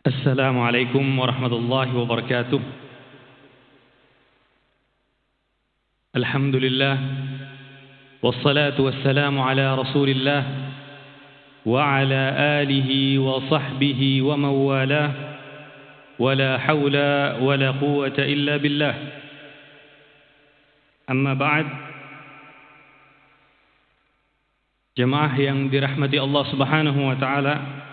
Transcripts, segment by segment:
Assalamualaikum warahmatullahi wabarakatuh. Alhamdulillah wassalatu wassalamu ala Rasulillah wa ala alihi wa sahbihi wa mawalah wa la hawla wa la quwwata illa billah. Amma ba'd. Jemaah yang dirahmati Allah Subhanahu wa taala,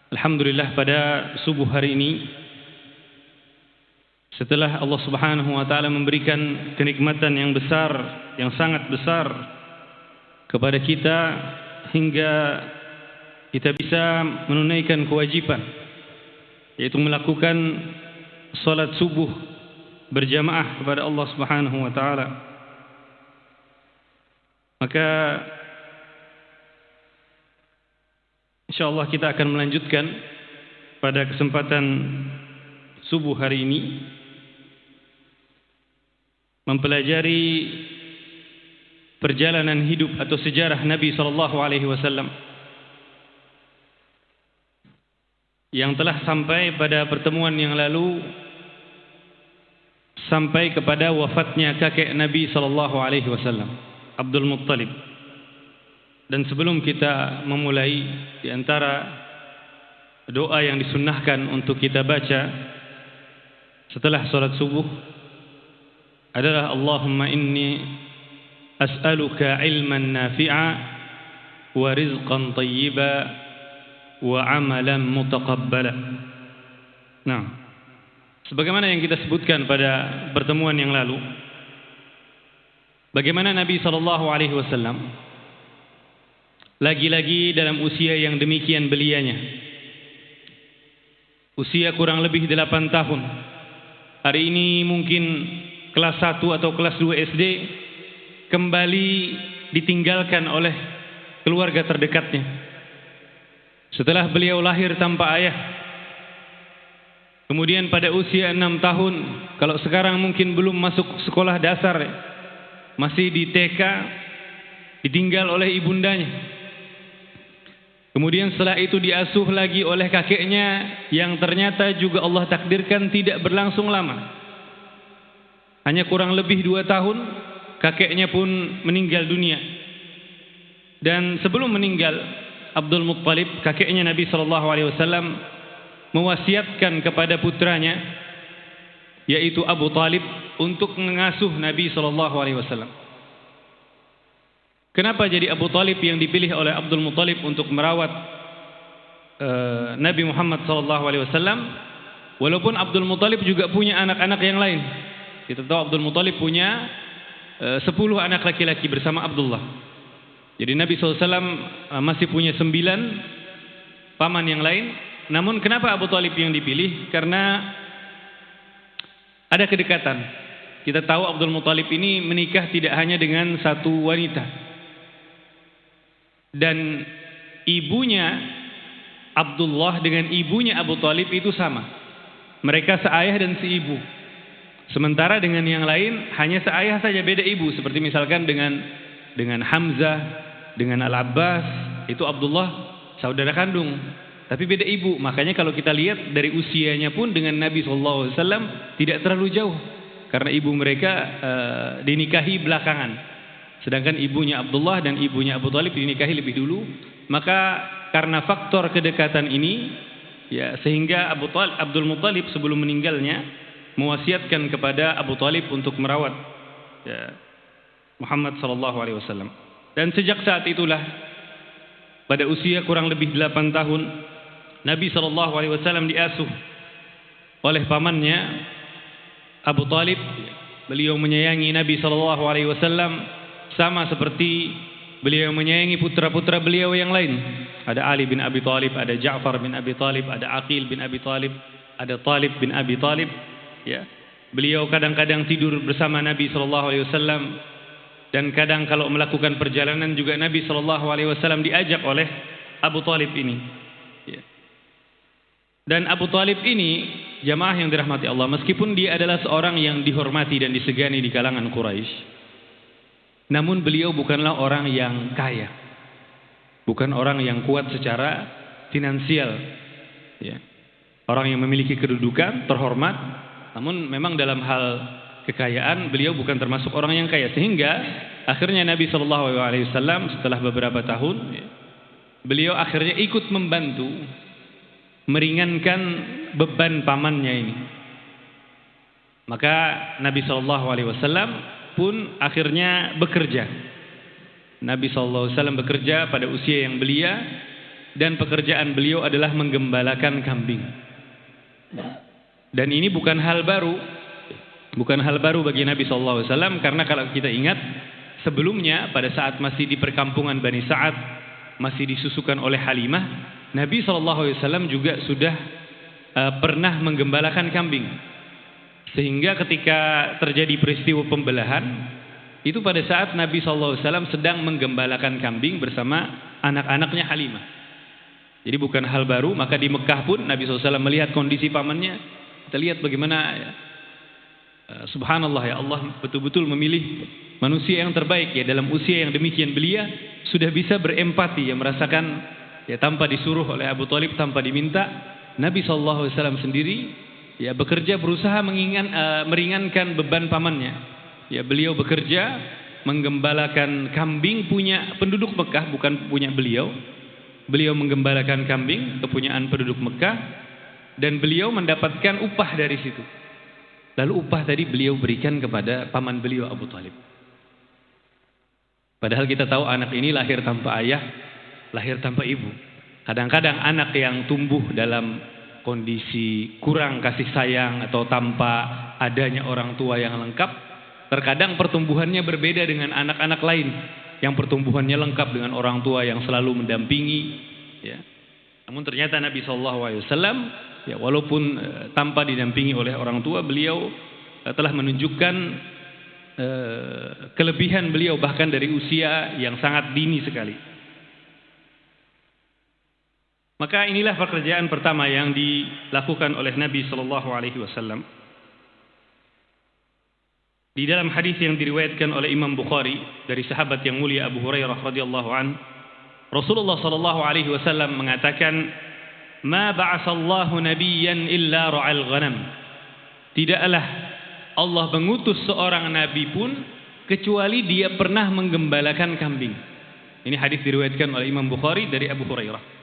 alhamdulillah pada subuh hari ini, setelah Allah Subhanahu wa taala memberikan kenikmatan yang besar, yang sangat besar kepada kita hingga kita bisa menunaikan kewajiban, yaitu melakukan salat subuh berjamaah kepada Allah Subhanahu wa taala. Maka insyaallah kita akan melanjutkan pada kesempatan subuh hari ini mempelajari perjalanan hidup atau sejarah Nabi sallallahu alaihi wasallam yang telah sampai pada pertemuan yang lalu sampai kepada wafatnya kakek Nabi sallallahu alaihi wasallam, Abdul Muttalib. Dan sebelum kita memulai, di antara doa yang disunnahkan untuk kita baca setelah salat subuh adalah Allahumma inni as'aluka ilman nafi'a wa rizqan tayyiba wa amalan mutaqabbala. Nah, sebagaimana yang kita sebutkan pada pertemuan yang lalu, bagaimana Nabi sallallahu alaihi wasallam lagi-lagi dalam usia yang demikian belianya, usia kurang lebih 8 tahun. Hari ini mungkin kelas 1 atau kelas 2 SD, kembali ditinggalkan oleh keluarga terdekatnya. Setelah beliau lahir tanpa ayah, kemudian pada usia 6 tahun, kalau sekarang mungkin belum masuk sekolah dasar, masih di TK, ditinggal oleh ibundanya. Kemudian setelah itu diasuh lagi oleh kakeknya yang ternyata juga Allah takdirkan tidak berlangsung lama. Hanya kurang lebih 2 tahun kakeknya pun meninggal dunia. Dan sebelum meninggal, Abdul Muttalib, kakeknya Nabi SAW, mewasiatkan kepada putranya, yaitu Abu Talib, untuk mengasuh Nabi SAW. Kenapa jadi Abu Talib yang dipilih oleh Abdul Muttalib untuk merawat Nabi Muhammad SAW? Walaupun Abdul Muttalib juga punya anak-anak yang lain. Kita tahu Abdul Muttalib punya 10 anak laki-laki bersama Abdullah. Jadi Nabi SAW masih punya 9 paman yang lain. Namun kenapa Abu Talib yang dipilih? Karena ada kedekatan. Kita tahu Abdul Muttalib ini menikah tidak hanya dengan satu wanita. Dan ibunya Abdullah dengan ibunya Abu Talib itu sama. Mereka seayah dan seibu. Sementara dengan yang lain hanya seayah saja, beda ibu. Seperti misalkan dengan Hamzah, dengan Al-Abbas, itu Abdullah saudara kandung, tapi beda ibu. Makanya kalau kita lihat dari usianya pun dengan Nabi SAW tidak terlalu jauh, karena ibu mereka dinikahi belakangan. Sedangkan ibunya Abdullah dan ibunya Abu Talib dinikahi lebih dulu. Maka karena faktor kedekatan ini, ya, sehingga Abdul Muttalib sebelum meninggalnya mewasiatkan kepada Abu Talib untuk merawat, ya, Muhammad SAW. Dan sejak saat itulah, pada usia kurang lebih 8 tahun, Nabi SAW diasuh oleh pamannya Abu Talib. Beliau menyayangi Nabi SAW sama seperti beliau menyayangi putra-putra beliau yang lain. Ada Ali bin Abi Talib, ada Ja'far bin Abi Talib, ada Aqil bin Abi Talib, ada Talib bin Abi Talib. Ya, beliau kadang-kadang tidur bersama Nabi SAW, dan kadang kalau melakukan perjalanan juga Nabi SAW diajak oleh Abu Talib ini. Ya. Dan Abu Talib ini, jamaah yang dirahmati Allah, meskipun dia adalah seorang yang dihormati dan disegani di kalangan Quraisy, namun beliau bukanlah orang yang kaya, bukan orang yang kuat secara finansial, ya. orang yang memiliki kedudukan, terhormat. Namun memang dalam hal kekayaan beliau bukan termasuk orang yang kaya, sehingga akhirnya Nabi SAW setelah beberapa tahun beliau akhirnya ikut membantu meringankan beban pamannya ini. Maka Nabi SAW pun akhirnya bekerja. Nabi SAW bekerja pada usia yang belia, dan pekerjaan beliau adalah menggembalakan kambing. Dan ini bukan hal baru, bagi Nabi SAW, karena kalau kita ingat sebelumnya pada saat masih di perkampungan Bani Sa'ad, masih disusukan oleh Halimah, Nabi SAW juga sudah pernah menggembalakan kambing. Sehingga ketika terjadi peristiwa pembelahan, itu pada saat Nabi SAW sedang menggembalakan kambing bersama anak-anaknya Halimah. Jadi bukan hal baru. Maka di Mekah pun Nabi SAW melihat kondisi pamannya. Kita lihat bagaimana subhanallah, ya Allah betul-betul memilih manusia yang terbaik ya, dalam usia yang demikian belia sudah bisa berempati ya, merasakan ya, tanpa disuruh oleh Abu Thalib, tanpa diminta. Nabi SAW sendiri ya bekerja, berusaha meringankan beban pamannya. Ya, beliau bekerja menggembalakan kambing punya penduduk Mekah, bukan punya beliau. Beliau menggembalakan kambing kepunyaan penduduk Mekah, dan beliau mendapatkan upah dari situ. Lalu upah tadi beliau berikan kepada paman beliau Abu Thalib. Padahal kita tahu anak ini lahir tanpa ayah, lahir tanpa ibu. Kadang-kadang anak yang tumbuh dalam kondisi kurang kasih sayang atau tanpa adanya orang tua yang lengkap, terkadang pertumbuhannya berbeda dengan anak-anak lain yang pertumbuhannya lengkap dengan orang tua yang selalu mendampingi ya. Namun ternyata Nabi SAW ya, walaupun tanpa didampingi oleh orang tua, beliau telah menunjukkan kelebihan beliau bahkan dari usia yang sangat dini sekali. Maka inilah pekerjaan pertama yang dilakukan oleh Nabi SAW. Di dalam hadis yang diriwayatkan oleh Imam Bukhari dari sahabat yang mulia Abu Hurairah radhiyallahu an, Rasulullah sallallahu alaihi wasallam mengatakan, "Ma ba'atsallahu nabiyyan illa ra'al ghanam." Tidaklah Allah mengutus seorang nabi pun kecuali dia pernah menggembalakan kambing. Ini hadis diriwayatkan oleh Imam Bukhari dari Abu Hurairah.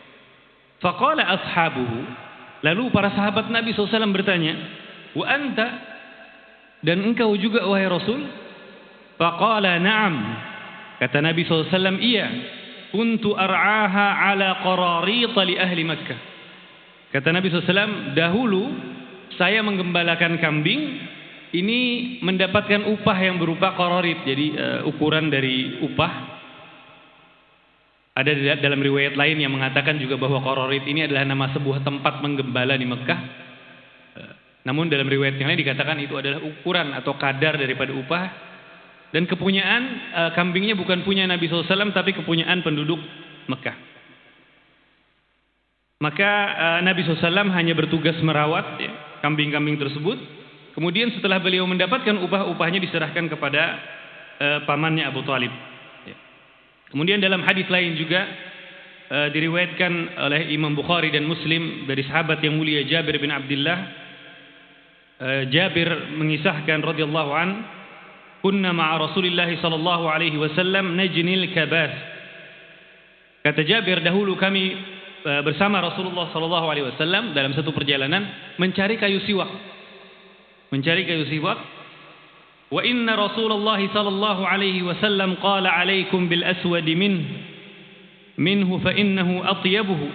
Faqala ashabuhu, lalu para sahabat Nabi SAW bertanya, "Wa anta, dan engkau juga wahai Rasul?" Faqala na'am. Kata Nabi SAW, iya. Kuntu ar'aha ala qararita li ahli Makkah. Kata Nabi SAW, dahulu saya menggembalakan kambing, ini mendapatkan upah yang berupa qararit. Jadi ukuran dari upah. Ada dalam riwayat lain yang mengatakan juga bahwa qararit ini adalah nama sebuah tempat menggembala di Makkah. Namun dalam riwayat yang lain dikatakan itu adalah ukuran atau kadar daripada upah. Dan kepunyaan kambingnya bukan punya Nabi SAW, tapi kepunyaan penduduk Mekah. Maka Nabi SAW hanya bertugas merawat ya, kambing-kambing tersebut. Kemudian setelah beliau mendapatkan upah-upahnya diserahkan kepada pamannya Abu Thalib. Ya. Kemudian dalam hadis lain juga diriwayatkan oleh Imam Bukhari dan Muslim dari sahabat yang mulia Jabir bin Abdullah. Jabir mengisahkan radhiyallahu an, kunna ma'a Rasulillah sallallahu alaihi wasallam najnil kabas. Kata Jabir, dahulu kami bersama Rasulullah sallallahu alaihi wasallam dalam satu perjalanan mencari kayu siwak. Wa inna Rasulullah sallallahu alaihi wasallam qala alaikum bil aswad minhu fa innahu atyabuhu.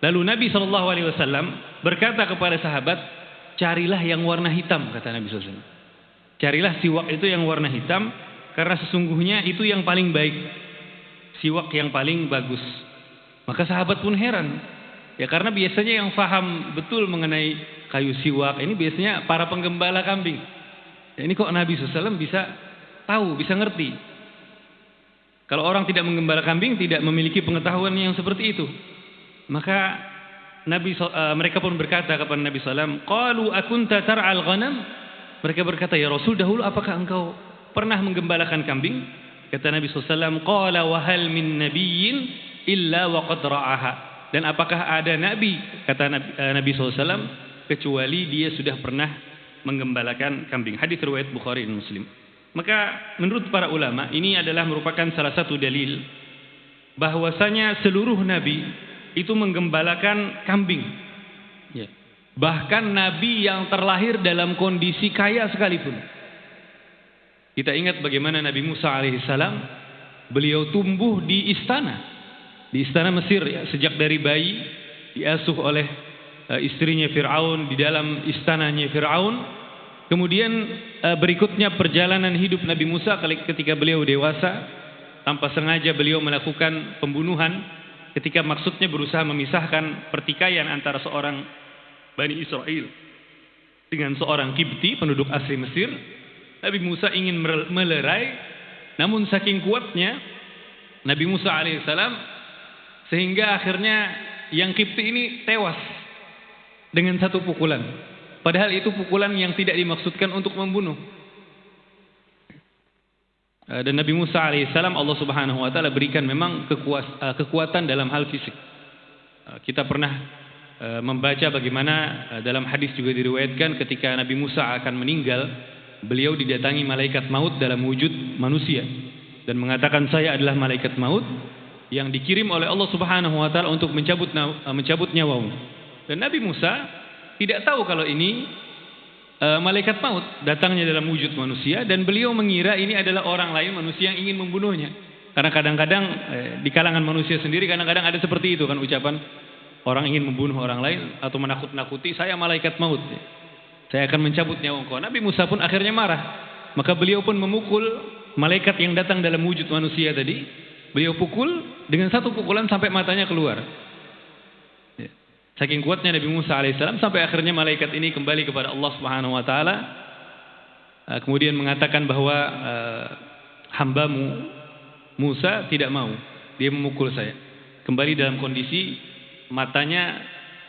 Lalu Nabi sallallahu alaihi wasallam berkata kepada sahabat, carilah yang warna hitam, kata Nabi SAW. Carilah siwak itu yang warna hitam, karena sesungguhnya itu yang paling baik. Siwak yang paling bagus. Maka sahabat pun heran. Ya, karena biasanya yang faham betul mengenai kayu siwak ini biasanya para penggembala kambing. Ya, ini kok Nabi SAW bisa tahu, bisa ngerti. Kalau orang tidak menggembala kambing, tidak memiliki pengetahuan yang seperti itu. Maka mereka pun berkata kepada Nabi SAW, qalu akunta tar'al ghanam? Mereka berkata, ya Rasul, dahulu apakah engkau pernah menggembalakan kambing? Kata Nabi SAW, qala wa hal min nabiyyin illa wa qad ra'aha. Dan apakah ada nabi, kata Nabi SAW, kecuali dia sudah pernah menggembalakan kambing. Hadis riwayat Bukhari dan Muslim. Maka menurut para ulama ini adalah merupakan salah satu dalil bahwasanya seluruh nabi itu menggembalakan kambing. Ya. Bahkan nabi yang terlahir dalam kondisi kaya sekalipun. Kita ingat bagaimana Nabi Musa alaihissalam, beliau tumbuh di istana Mesir ya, sejak dari bayi diasuh oleh istrinya Fir'aun di dalam istananya Fir'aun. Kemudian berikutnya perjalanan hidup Nabi Musa ketika beliau dewasa, tanpa sengaja beliau melakukan pembunuhan ketika maksudnya berusaha memisahkan pertikaian antara seorang Bani Israel dengan seorang Kipti penduduk asli Mesir. Nabi Musa ingin melerai, namun saking kuatnya Nabi Musa alaihissalam sehingga akhirnya yang Kipti ini tewas dengan satu pukulan. Padahal itu pukulan yang tidak dimaksudkan untuk membunuh. Dan Nabi Musa alaihissalam Allah subhanahu wa ta'ala berikan memang kekuatan dalam hal fisik. Kita pernah membaca bagaimana dalam hadis juga diriwayatkan ketika Nabi Musa akan meninggal, beliau didatangi malaikat maut dalam wujud manusia dan mengatakan, saya adalah malaikat maut yang dikirim oleh Allah Subhanahu wa taala untuk mencabut nyawamu. Dan Nabi Musa tidak tahu kalau ini malaikat maut datangnya dalam wujud manusia, dan beliau mengira ini adalah orang lain manusia yang ingin membunuhnya. Karena kadang-kadang di kalangan manusia sendiri kadang-kadang ada seperti itu kan ucapan, orang ingin membunuh orang lain atau menakut-nakuti, saya malaikat maut, saya akan mencabut nyawa engkau. Nabi Musa pun akhirnya marah, maka beliau pun memukul malaikat yang datang dalam wujud manusia tadi. Beliau pukul dengan satu pukulan sampai matanya keluar. Saking kuatnya Nabi Musa alaihissalam sampai akhirnya malaikat ini kembali kepada Allah Subhanahu wa taala. Kemudian mengatakan bahwa hambamu Musa tidak mau, dia memukul saya. Kembali dalam kondisi matanya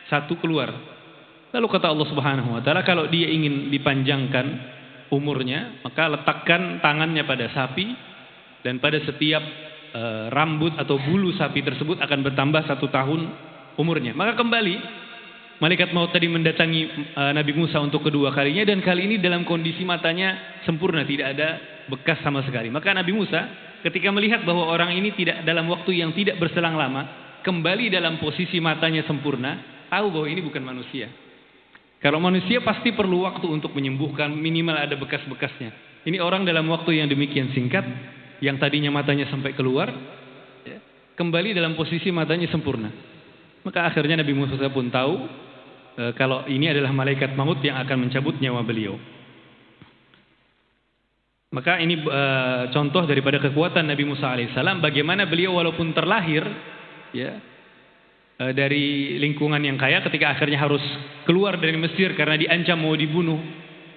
satu keluar. Lalu kata Allah Subhanahu wa taala, kalau dia ingin dipanjangkan umurnya, maka letakkan tangannya pada sapi, dan pada setiap rambut atau bulu sapi tersebut akan bertambah 1 tahun umurnya. Maka kembali malaikat maut tadi mendatangi Nabi Musa untuk kedua kalinya, dan kali ini dalam kondisi matanya sempurna, tidak ada bekas sama sekali. Maka Nabi Musa ketika melihat bahwa orang ini tidak dalam waktu yang tidak berselang lama kembali dalam posisi matanya sempurna, tahu bahwa ini bukan manusia. Kalau manusia pasti perlu waktu untuk menyembuhkan, minimal ada bekas-bekasnya. Ini orang dalam waktu yang demikian singkat, yang tadinya matanya sampai keluar, ya, kembali dalam posisi matanya sempurna. Maka akhirnya Nabi Musa pun tahu kalau ini adalah malaikat maut yang akan mencabut nyawa beliau. Maka ini contoh daripada kekuatan Nabi Musa alaihissalam, bagaimana beliau walaupun terlahir ya dari lingkungan yang kaya, ketika akhirnya harus keluar dari Mesir karena diancam mau dibunuh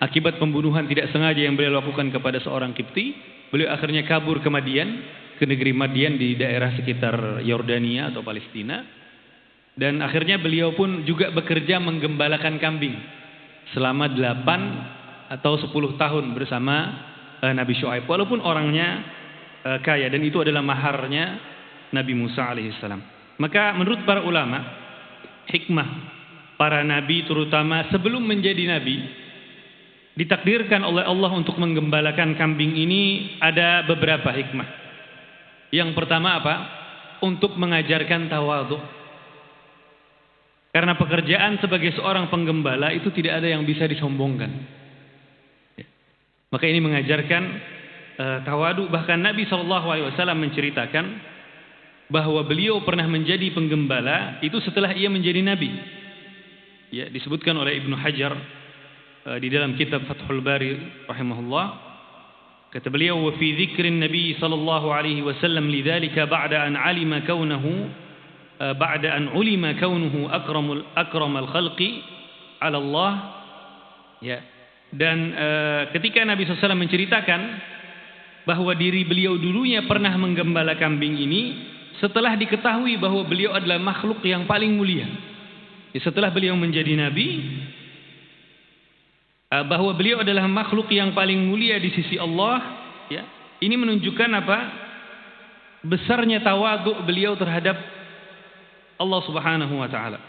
akibat pembunuhan tidak sengaja yang beliau lakukan kepada seorang Kipti, beliau akhirnya kabur ke Madian, ke negeri Madian di daerah sekitar Yordania atau Palestina, dan akhirnya beliau pun juga bekerja menggembalakan kambing selama 8 atau 10 tahun bersama Nabi Syuaib, walaupun orangnya kaya, dan itu adalah maharnya Nabi Musa alaihissalam. Maka menurut para ulama, hikmah para nabi terutama sebelum menjadi nabi ditakdirkan oleh Allah untuk menggembalakan kambing ini ada beberapa hikmah. Yang pertama apa? Untuk mengajarkan tawadhu. Karena pekerjaan sebagai seorang penggembala itu tidak ada yang bisa disombongkan. Maka ini mengajarkan tawadhu. Bahkan Nabi SAW menceritakan bahwa beliau pernah menjadi penggembala itu setelah ia menjadi nabi. Ya, disebutkan oleh Ibnu Hajar di dalam kitab Fathul Bari rahimahullah, kata beliau, wa fi dzikrin nabi sallallahu alaihi wasallam lidzalika ba'da an alima kaunuhu akramal khalqi ala Allah. Ya. Dan ketika Nabi SAW menceritakan bahwa diri beliau dulunya pernah menggembala kambing ini, setelah diketahui bahwa beliau adalah makhluk yang paling mulia, setelah beliau menjadi nabi, bahwa beliau adalah makhluk yang paling mulia di sisi Allah, ya, ini menunjukkan apa? Besarnya tawadhu beliau terhadap Allah Subhanahu wa taala.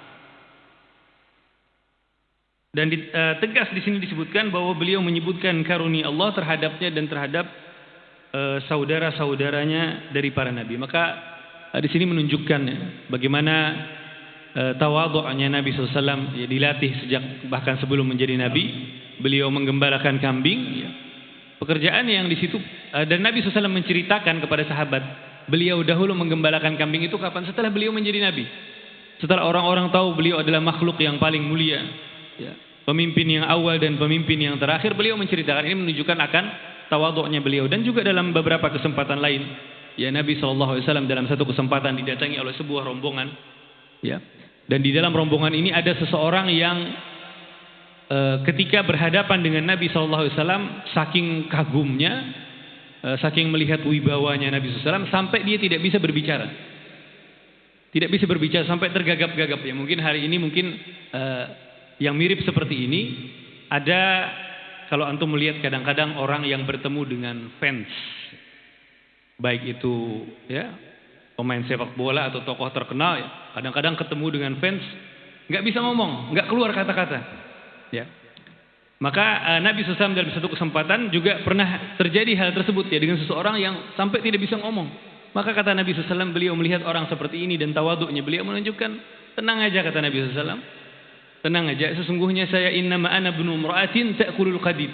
Dan tegas di sini disebutkan bahwa beliau menyebutkan karunia Allah terhadapnya dan terhadap saudara-saudaranya dari para nabi. Maka di sini menunjukkan bagaimana tawadhu'nya Nabi SAW, ya, dilatih sejak bahkan sebelum menjadi nabi. Beliau menggembalakan kambing, ya. Pekerjaan yang di situ, dan Nabi SAW menceritakan kepada sahabat, beliau dahulu menggembalakan kambing itu kapan? Setelah beliau menjadi nabi. Setelah orang-orang tahu beliau adalah makhluk yang paling mulia, ya, pemimpin yang awal dan pemimpin yang terakhir, beliau menceritakan. Ini menunjukkan akan tawadhu'nya beliau. Dan juga dalam beberapa kesempatan lain, ya, Nabi SAW dalam satu kesempatan didatangi oleh sebuah rombongan, ya, dan di dalam rombongan ini ada seseorang yang ketika berhadapan dengan Nabi SAW, saking kagumnya, saking melihat wibawanya Nabi SAW, sampai dia tidak bisa berbicara. Tidak bisa berbicara, sampai tergagap-gagap, ya. Mungkin hari ini yang mirip seperti ini ada, kalau antum melihat kadang-kadang orang yang bertemu dengan fans, baik itu, ya, pemain sepak bola atau tokoh terkenal, ya, kadang-kadang ketemu dengan fans nggak bisa ngomong, nggak keluar kata-kata, ya. Maka Nabi SAW dalam satu kesempatan juga pernah terjadi hal tersebut, ya, dengan seseorang yang sampai tidak bisa ngomong. Maka kata Nabi SAW, beliau melihat orang seperti ini dan tawadhu'nya beliau menunjukkan, tenang aja, kata Nabi SAW, tenang aja, sesungguhnya saya innama ana ibnu imra'atin ta'kulul qadid.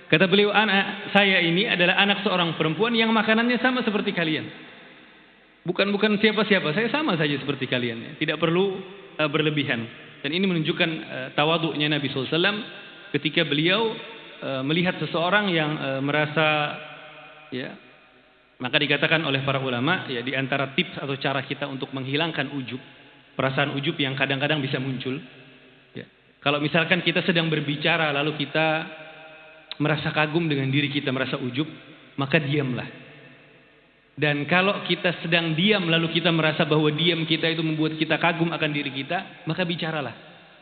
Kata beliau, saya ini adalah anak seorang perempuan yang makanannya sama seperti kalian. Bukan siapa-siapa, saya sama saja seperti kalian, ya. Tidak perlu berlebihan. Dan ini menunjukkan tawadhu'nya Nabi SAW ketika beliau melihat seseorang yang merasa, ya, maka dikatakan oleh para ulama, ya, di antara tips atau cara kita untuk menghilangkan ujub, perasaan ujub yang kadang-kadang bisa muncul, ya, kalau misalkan kita sedang berbicara lalu kita merasa kagum dengan diri kita, merasa ujub, maka diamlah. Dan kalau kita sedang diam lalu kita merasa bahwa diam kita itu membuat kita kagum akan diri kita, maka bicaralah.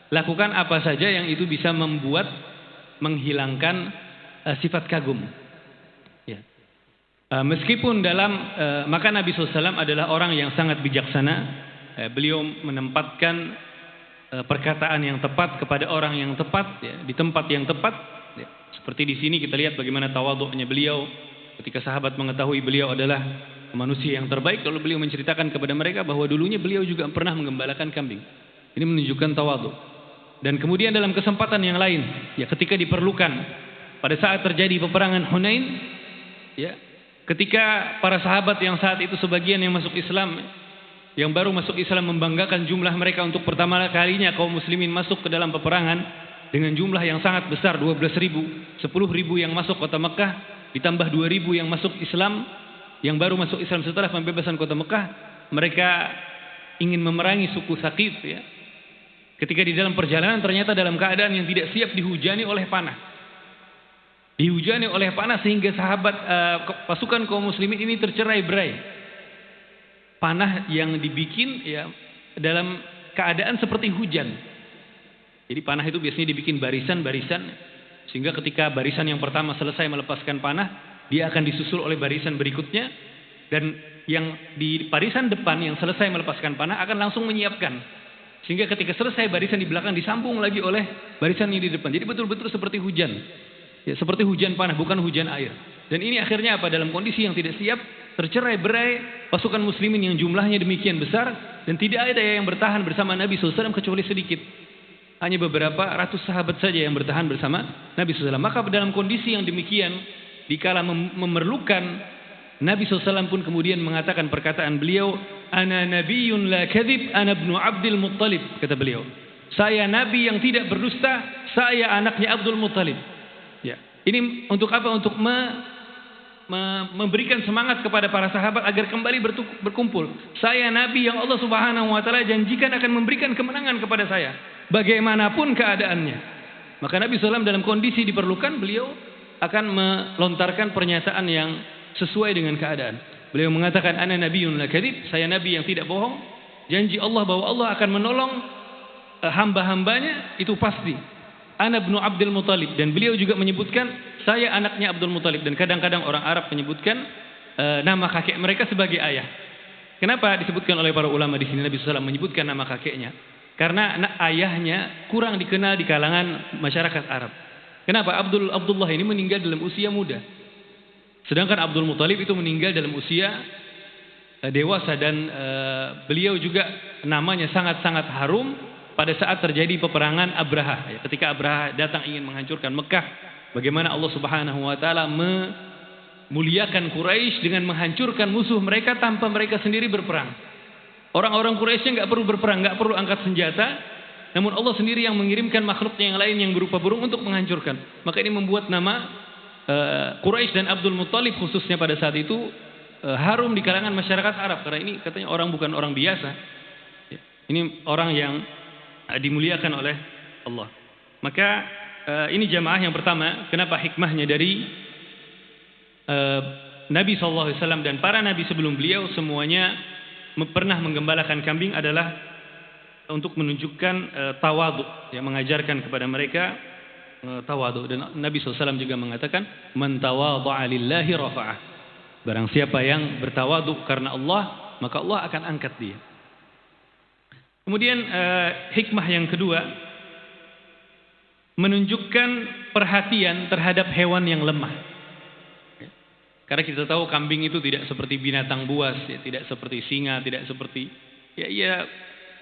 Lakukan apa saja yang itu bisa membuat menghilangkan sifat kagum. Ya. Meskipun maka Nabi SAW adalah orang yang sangat bijaksana. Beliau menempatkan perkataan yang tepat kepada orang yang tepat, ya, di tempat yang tepat. Ya. Seperti di sini kita lihat bagaimana tawadhu'nya beliau. Ketika sahabat mengetahui beliau adalah manusia yang terbaik, lalu beliau menceritakan kepada mereka bahwa dulunya beliau juga pernah menggembalakan kambing. Ini menunjukkan tawadhu. Dan kemudian dalam kesempatan yang lain, ya, ketika diperlukan, pada saat terjadi peperangan Hunain, ya, ketika para sahabat yang saat itu sebagian yang masuk Islam, yang baru masuk Islam, membanggakan jumlah mereka untuk pertama kalinya kaum muslimin masuk ke dalam peperangan dengan jumlah yang sangat besar, 12.000, 10.000 yang masuk kota Mekah, ditambah 2.000 yang masuk Islam, yang baru masuk Islam setelah pembebasan kota Mekah. Mereka ingin memerangi suku Tsaqif, ya. Ketika di dalam perjalanan ternyata dalam keadaan yang tidak siap, dihujani oleh panah. Dihujani oleh panah sehingga sahabat pasukan kaum muslimin ini tercerai-berai. Panah yang dibikin, ya, dalam keadaan seperti hujan. Jadi panah itu biasanya dibikin barisan-barisan, sehingga ketika barisan yang pertama selesai melepaskan panah, dia akan disusul oleh barisan berikutnya, dan yang di barisan depan yang selesai melepaskan panah akan langsung menyiapkan. Sehingga ketika selesai barisan di belakang disambung lagi oleh barisan yang di depan. Jadi betul-betul seperti hujan. Ya, seperti hujan panah, bukan hujan air. Dan ini akhirnya apa? Dalam kondisi yang tidak siap, tercerai-berai pasukan muslimin yang jumlahnya demikian besar, dan tidak ada yang bertahan bersama Nabi SAW kecuali sedikit. Hanya beberapa ratus sahabat saja yang bertahan bersama Nabi SAW. Maka dalam kondisi yang demikian, dikala memerlukan, Nabi SAW pun kemudian mengatakan perkataan beliau, ana nabiyyun la kadhib, ana ibnu Abdul Muttalib, kata beliau. Saya nabi yang tidak berdusta, saya anaknya Abdul Muttalib. Ya. Ini untuk apa? Untuk memberikan semangat kepada para sahabat agar kembali berkumpul. Saya nabi yang Allah Subhanahu wa taala janjikan akan memberikan kemenangan kepada saya, bagaimanapun keadaannya. Maka Nabi SAW dalam kondisi diperlukan, beliau akan melontarkan pernyataan yang sesuai dengan keadaan. Beliau mengatakan, ana nabiyyun la kadhib, saya nabi yang tidak bohong. Janji Allah bahwa Allah akan menolong hamba-hambanya itu pasti. Ana ibnu Abdul Muttalib, dan beliau juga menyebutkan saya anaknya Abdul Muttalib. Dan kadang-kadang orang Arab menyebutkan nama kakek mereka sebagai ayah. Kenapa disebutkan oleh para ulama di sini Nabi SAW menyebutkan nama kakeknya? Karena ayahnya kurang dikenal di kalangan masyarakat Arab. Kenapa? Abdullah ini meninggal dalam usia muda. Sedangkan Abdul Muthalib itu meninggal dalam usia dewasa dan beliau juga namanya sangat-sangat harum pada saat terjadi peperangan Abraha. Ketika Abraha datang ingin menghancurkan Mekah, bagaimana Allah Subhanahu wa taala memuliakan Quraisy dengan menghancurkan musuh mereka tanpa mereka sendiri berperang. Orang-orang Quraisy nggak perlu berperang, nggak perlu angkat senjata, namun Allah sendiri yang mengirimkan makhluknya yang lain yang berupa burung untuk menghancurkan. Maka ini membuat nama Quraisy dan Abdul Muthalib khususnya pada saat itu harum di kalangan masyarakat Arab, karena ini katanya orang bukan orang biasa. Ini orang yang dimuliakan oleh Allah. Maka ini jamaah yang pertama. Kenapa hikmahnya dari Nabi SAW dan para nabi sebelum beliau semuanya pernah menggembalakan kambing adalah untuk menunjukkan tawadhu, mengajarkan kepada mereka tawadhu. Dan Nabi SAW juga mengatakan, man tawadhu'a lillahi rafa'ah. Barang siapa yang bertawadhu karena Allah, maka Allah akan angkat dia. Kemudian hikmah yang kedua, menunjukkan perhatian terhadap hewan yang lemah. Karena kita tahu kambing itu tidak seperti binatang buas, tidak seperti singa, tidak seperti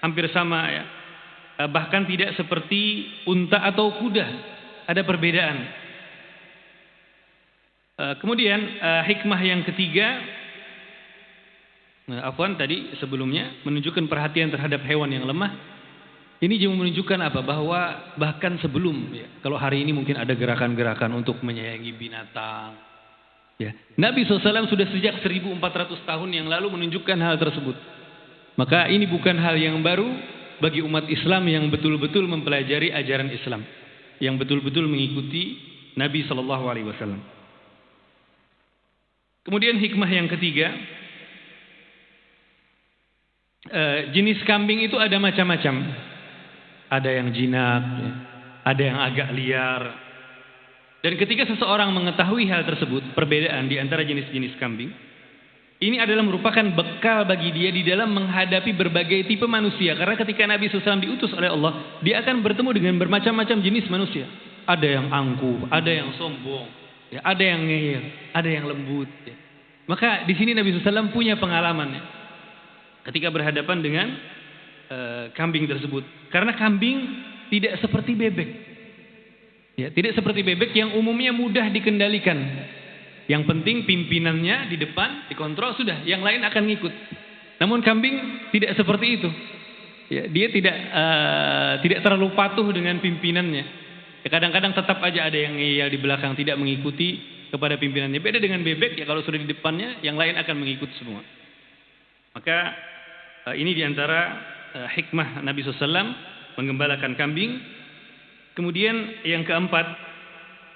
hampir sama ya. Bahkan tidak seperti unta atau kuda. Ada perbedaan. Kemudian hikmah yang ketiga, tadi sebelumnya menunjukkan perhatian terhadap hewan yang lemah. Ini juga menunjukkan apa? Bahwa bahkan sebelum kalau hari ini mungkin ada gerakan-gerakan untuk menyayangi binatang. Nabi SAW sudah sejak 1400 tahun yang lalu menunjukkan hal tersebut. Maka ini bukan hal yang baru bagi umat Islam yang betul-betul mempelajari ajaran Islam, yang betul-betul mengikuti Nabi SAW. Kemudian hikmah yang ketiga, jenis kambing itu ada macam-macam. Ada yang jinak, ada yang agak liar. Dan ketika seseorang mengetahui hal tersebut, perbedaan di antara jenis-jenis kambing, ini adalah merupakan bekal bagi dia di dalam menghadapi berbagai tipe manusia. Karena ketika Nabi SAW diutus oleh Allah, dia akan bertemu dengan bermacam-macam jenis manusia. Ada yang angkuh, ada yang sombong, ada yang ngeyel, ada yang lembut. Maka di sini Nabi SAW punya pengalaman ketika berhadapan dengan kambing tersebut. Karena kambing tidak seperti bebek. Tidak seperti bebek yang umumnya mudah dikendalikan. Yang penting pimpinannya di depan dikontrol, sudah, yang lain akan ngikut. Namun kambing tidak seperti itu. Dia tidak terlalu patuh dengan pimpinannya. Kadang-kadang tetap aja ada yang ngeyel di belakang, tidak mengikuti kepada pimpinannya. Beda dengan bebek, kalau sudah di depannya, yang lain akan mengikut semua. Maka ini diantara hikmah Nabi SAW menggembalakan kambing. Kemudian yang keempat,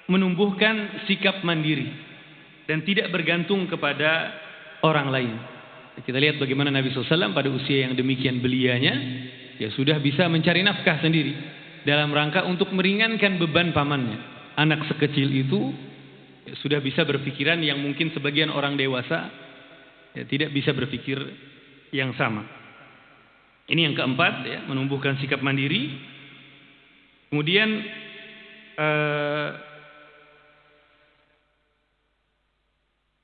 menumbuhkan sikap mandiri dan tidak bergantung kepada orang lain. Kita lihat bagaimana Nabi SAW pada usia yang demikian belianya, sudah bisa mencari nafkah sendiri dalam rangka untuk meringankan beban pamannya. Anak sekecil itu sudah bisa berpikiran yang mungkin sebagian orang dewasa tidak bisa berpikir yang sama. Ini yang keempat, menumbuhkan sikap mandiri. Kemudian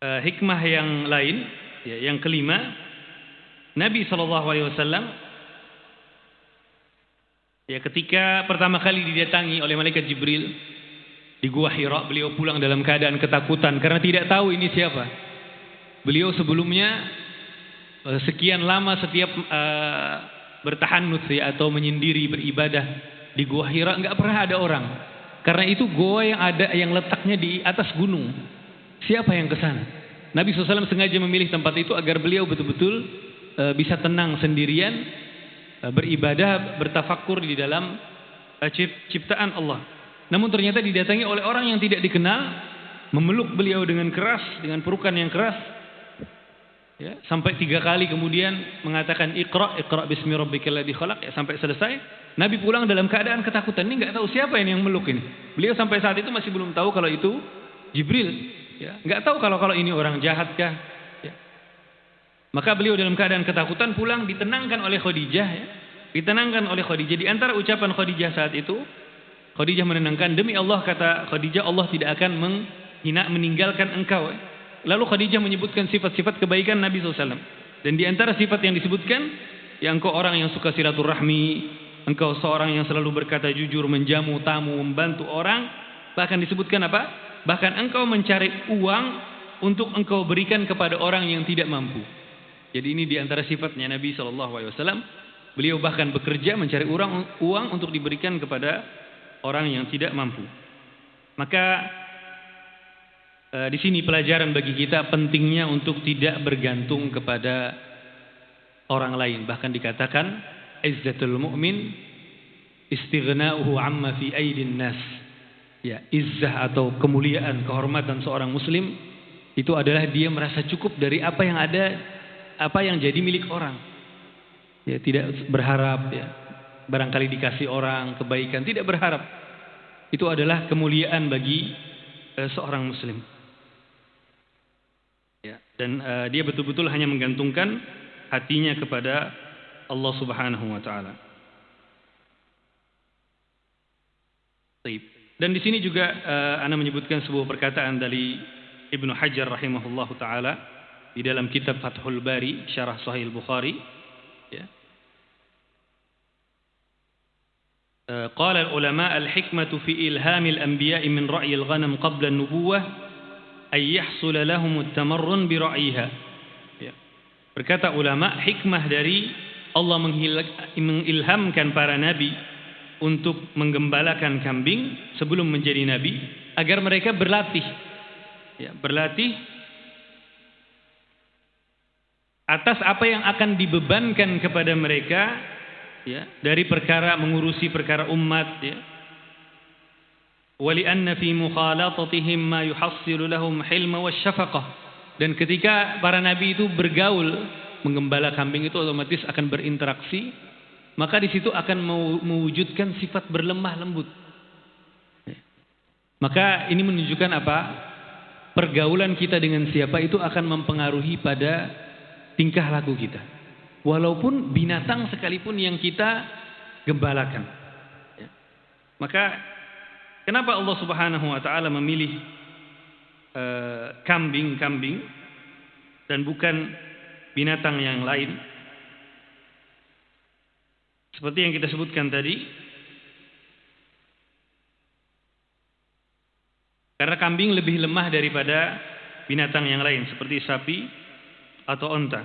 hikmah yang lain, yang kelima, Nabi SAW ketika pertama kali didatangi oleh malaikat Jibril di Gua Hira, beliau pulang dalam keadaan ketakutan karena tidak tahu ini siapa. Beliau sebelumnya sekian lama setiap bertahanut atau menyendiri beribadah di Gua Hira nggak pernah ada orang. Karena itu gua yang letaknya di atas gunung. Siapa yang ke sana? Nabi SAW sengaja memilih tempat itu agar beliau betul-betul bisa tenang sendirian, beribadah, bertafakur di dalam ciptaan Allah. Namun ternyata didatangi oleh orang yang tidak dikenal, memeluk beliau dengan keras, dengan pelukan yang keras. Sampai 3 kali kemudian mengatakan Iqra bismi rabbikal ladzi khalaq, sampai selesai. Nabi pulang dalam keadaan ketakutan. Ini nggak tahu siapa ini yang meluk ini. Beliau sampai saat itu masih belum tahu kalau itu Jibril. Nggak tahu kalau ini orang jahat kah. Maka beliau dalam keadaan ketakutan pulang ditenangkan oleh Khadijah ya. Ditenangkan oleh Khadijah. Di antara ucapan Khadijah saat itu, Khadijah menenangkan, demi Allah kata Khadijah, Allah tidak akan meninggalkan engkau. Lalu Khadijah menyebutkan sifat-sifat kebaikan Nabi SAW. Dan di antara sifat yang disebutkan, ya engkau orang yang suka silaturahmi, engkau seorang yang selalu berkata jujur, menjamu tamu, membantu orang. Bahkan disebutkan apa? Bahkan engkau mencari uang untuk engkau berikan kepada orang yang tidak mampu. Jadi ini di antara sifatnya Nabi SAW. Beliau bahkan bekerja mencari uang untuk diberikan kepada orang yang tidak mampu. Maka di sini pelajaran bagi kita pentingnya untuk tidak bergantung kepada orang lain. Bahkan dikatakan izzatul mu'min istighna'uhu amma fi aidin nas. Ya, izzah atau kemuliaan, kehormatan seorang muslim itu adalah dia merasa cukup dari apa yang ada, apa yang jadi milik orang. Ya, tidak berharap ya, barangkali dikasih orang kebaikan, tidak berharap. Itu adalah kemuliaan bagi seorang muslim. Ya, dan dia betul-betul hanya menggantungkan hatinya kepada Allah Subhanahu wa taala. Baik. Dan di sini juga ana menyebutkan sebuah perkataan dari Ibnu Hajar rahimahullahu taala di dalam kitab Fathul Bari Syarah Sahih Bukhari, ya. Qala al-ulama al-hikmatu fi ilham al-anbiya' min ra'yi al-ghanam qabla an-nubuwah ay yahsul lahum at-tamarrun bi ra'yiha. Ya. Berkata ulama, hikmah dari Allah mengilhamkan para nabi untuk menggembalakan kambing sebelum menjadi nabi agar mereka berlatih. Ya, berlatih atas apa yang akan dibebankan kepada mereka, ya, dari perkara mengurusi perkara umat, ya. Wali anna fi mukhalatatihim ma yuhassilu lahum hilma wasyafaqah. Dan ketika para nabi itu bergaul menggembala kambing itu otomatis akan berinteraksi, maka di situ akan mewujudkan sifat berlemah lembut. Ya. Maka ini menunjukkan apa? Pergaulan kita dengan siapa itu akan mempengaruhi pada tingkah laku kita. Walaupun binatang sekalipun yang kita gembalakan. Ya. Maka kenapa Allah Subhanahu wa taala memilih kambing-kambing dan bukan binatang yang lain? Seperti yang kita sebutkan tadi, karena kambing lebih lemah daripada binatang yang lain seperti sapi atau onta.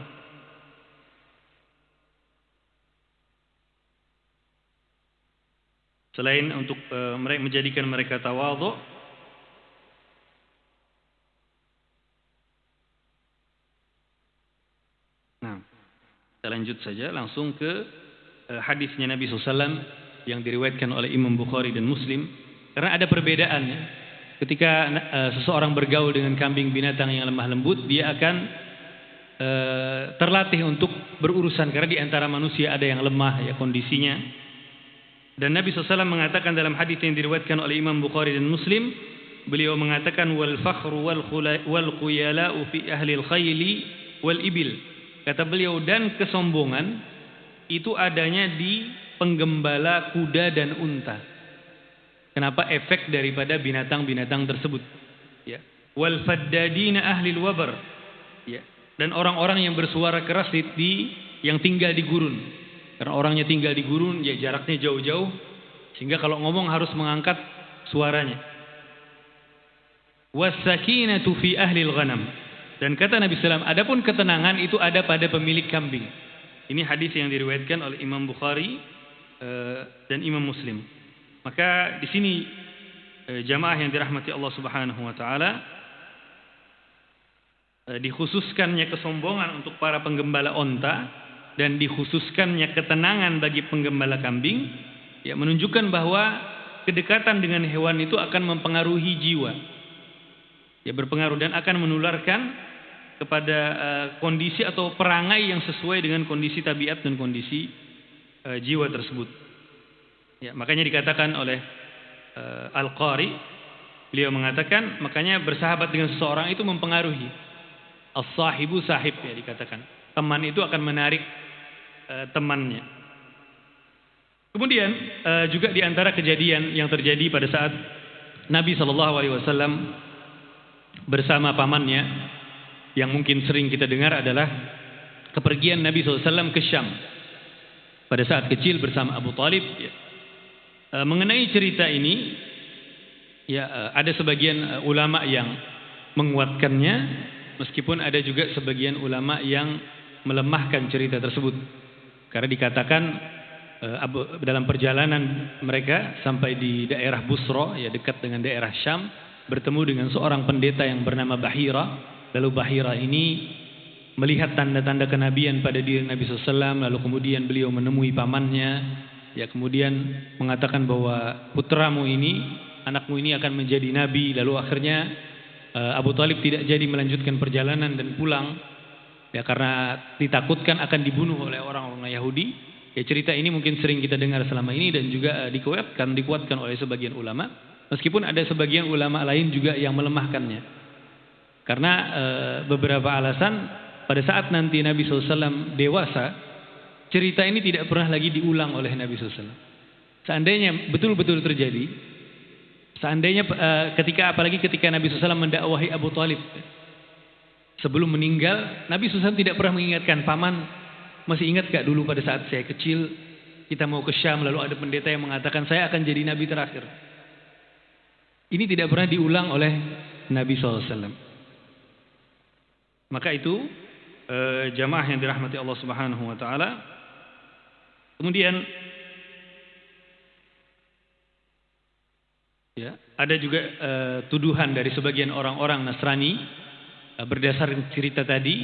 Selain untuk menjadikan mereka tawadhu, nah, kita lanjut saja langsung ke hadisnya Nabi SAW yang diriwayatkan oleh Imam Bukhari dan Muslim. Karena ada perbedaannya. Ketika seseorang bergaul dengan kambing binatang yang lemah lembut, dia akan terlatih untuk berurusan. Karena di antara manusia ada yang lemah ya kondisinya. Dan Nabi SAW mengatakan dalam hadis yang diriwayatkan oleh Imam Bukhari dan Muslim, beliau mengatakan wal fakhru wal khuyala'u fi ahli al-khayli wal ibil. Kata beliau, dan kesombongan itu adanya di penggembala kuda dan unta. Kenapa? Efek daripada binatang-binatang tersebut. Ya. Wal faddadina ahli al-wabar. Ya. Dan orang-orang yang bersuara keras yang tinggal di gurun. Karena orangnya tinggal di gurun, ya jaraknya jauh-jauh, sehingga kalau ngomong harus mengangkat suaranya. Was-sakinatu fi ahli al-ghanam. Dan kata Nabi SAW, adapun ketenangan itu ada pada pemilik kambing. Ini hadis yang diriwayatkan oleh Imam Bukhari dan Imam Muslim. Maka di sini jamaah yang dirahmati Allah Subhanahu wa taala, dikhususkannya kesombongan untuk para penggembala onta dan dikhususkannya ketenangan bagi penggembala kambing, ya menunjukkan bahwa kedekatan dengan hewan itu akan mempengaruhi jiwa. Ya, berpengaruh dan akan menularkan kepada kondisi atau perangai yang sesuai dengan kondisi tabiat dan kondisi jiwa tersebut. Ya, makanya dikatakan oleh Al-Qari, beliau mengatakan, makanya bersahabat dengan seseorang itu mempengaruhi. As-sahibu sahib, ya dikatakan. teman itu akan menarik temannya. Kemudian juga di antara kejadian yang terjadi pada saat Nabi SAW bersama pamannya, yang mungkin sering kita dengar adalah kepergian Nabi SAW ke Syam pada saat kecil bersama Abu Talib. Mengenai cerita ini, ada sebagian ulama yang menguatkannya, meskipun ada juga sebagian ulama yang melemahkan cerita tersebut. Karena dikatakan dalam perjalanan mereka sampai di daerah Busra, dekat dengan daerah Syam, bertemu dengan seorang pendeta yang bernama Bahira. Lalu Bahira ini melihat tanda-tanda kenabian pada diri Nabi SAW, lalu kemudian beliau menemui pamannya, kemudian mengatakan bahwa putramu ini, anakmu ini akan menjadi nabi. Lalu akhirnya Abu Talib tidak jadi melanjutkan perjalanan dan pulang, karena ditakutkan akan dibunuh oleh orang-orang Yahudi. Cerita ini mungkin sering kita dengar selama ini dan juga dikuatkan oleh sebagian ulama, meskipun ada sebagian ulama lain juga yang melemahkannya. Karena beberapa alasan, pada saat nanti Nabi SAW dewasa, cerita ini tidak pernah lagi diulang oleh Nabi SAW. Seandainya betul-betul terjadi, apalagi ketika Nabi SAW mendakwahi Abu Talib sebelum meninggal, Nabi SAW tidak pernah mengingatkan, paman, masih ingat gak dulu pada saat saya kecil kita mau ke Syam, lalu ada pendeta yang mengatakan saya akan jadi nabi terakhir. Ini tidak pernah diulang oleh Nabi SAW. Maka itu jamaah yang dirahmati Allah Subhanahu wa taala. Kemudian ada juga tuduhan dari sebagian orang-orang Nasrani berdasar cerita tadi,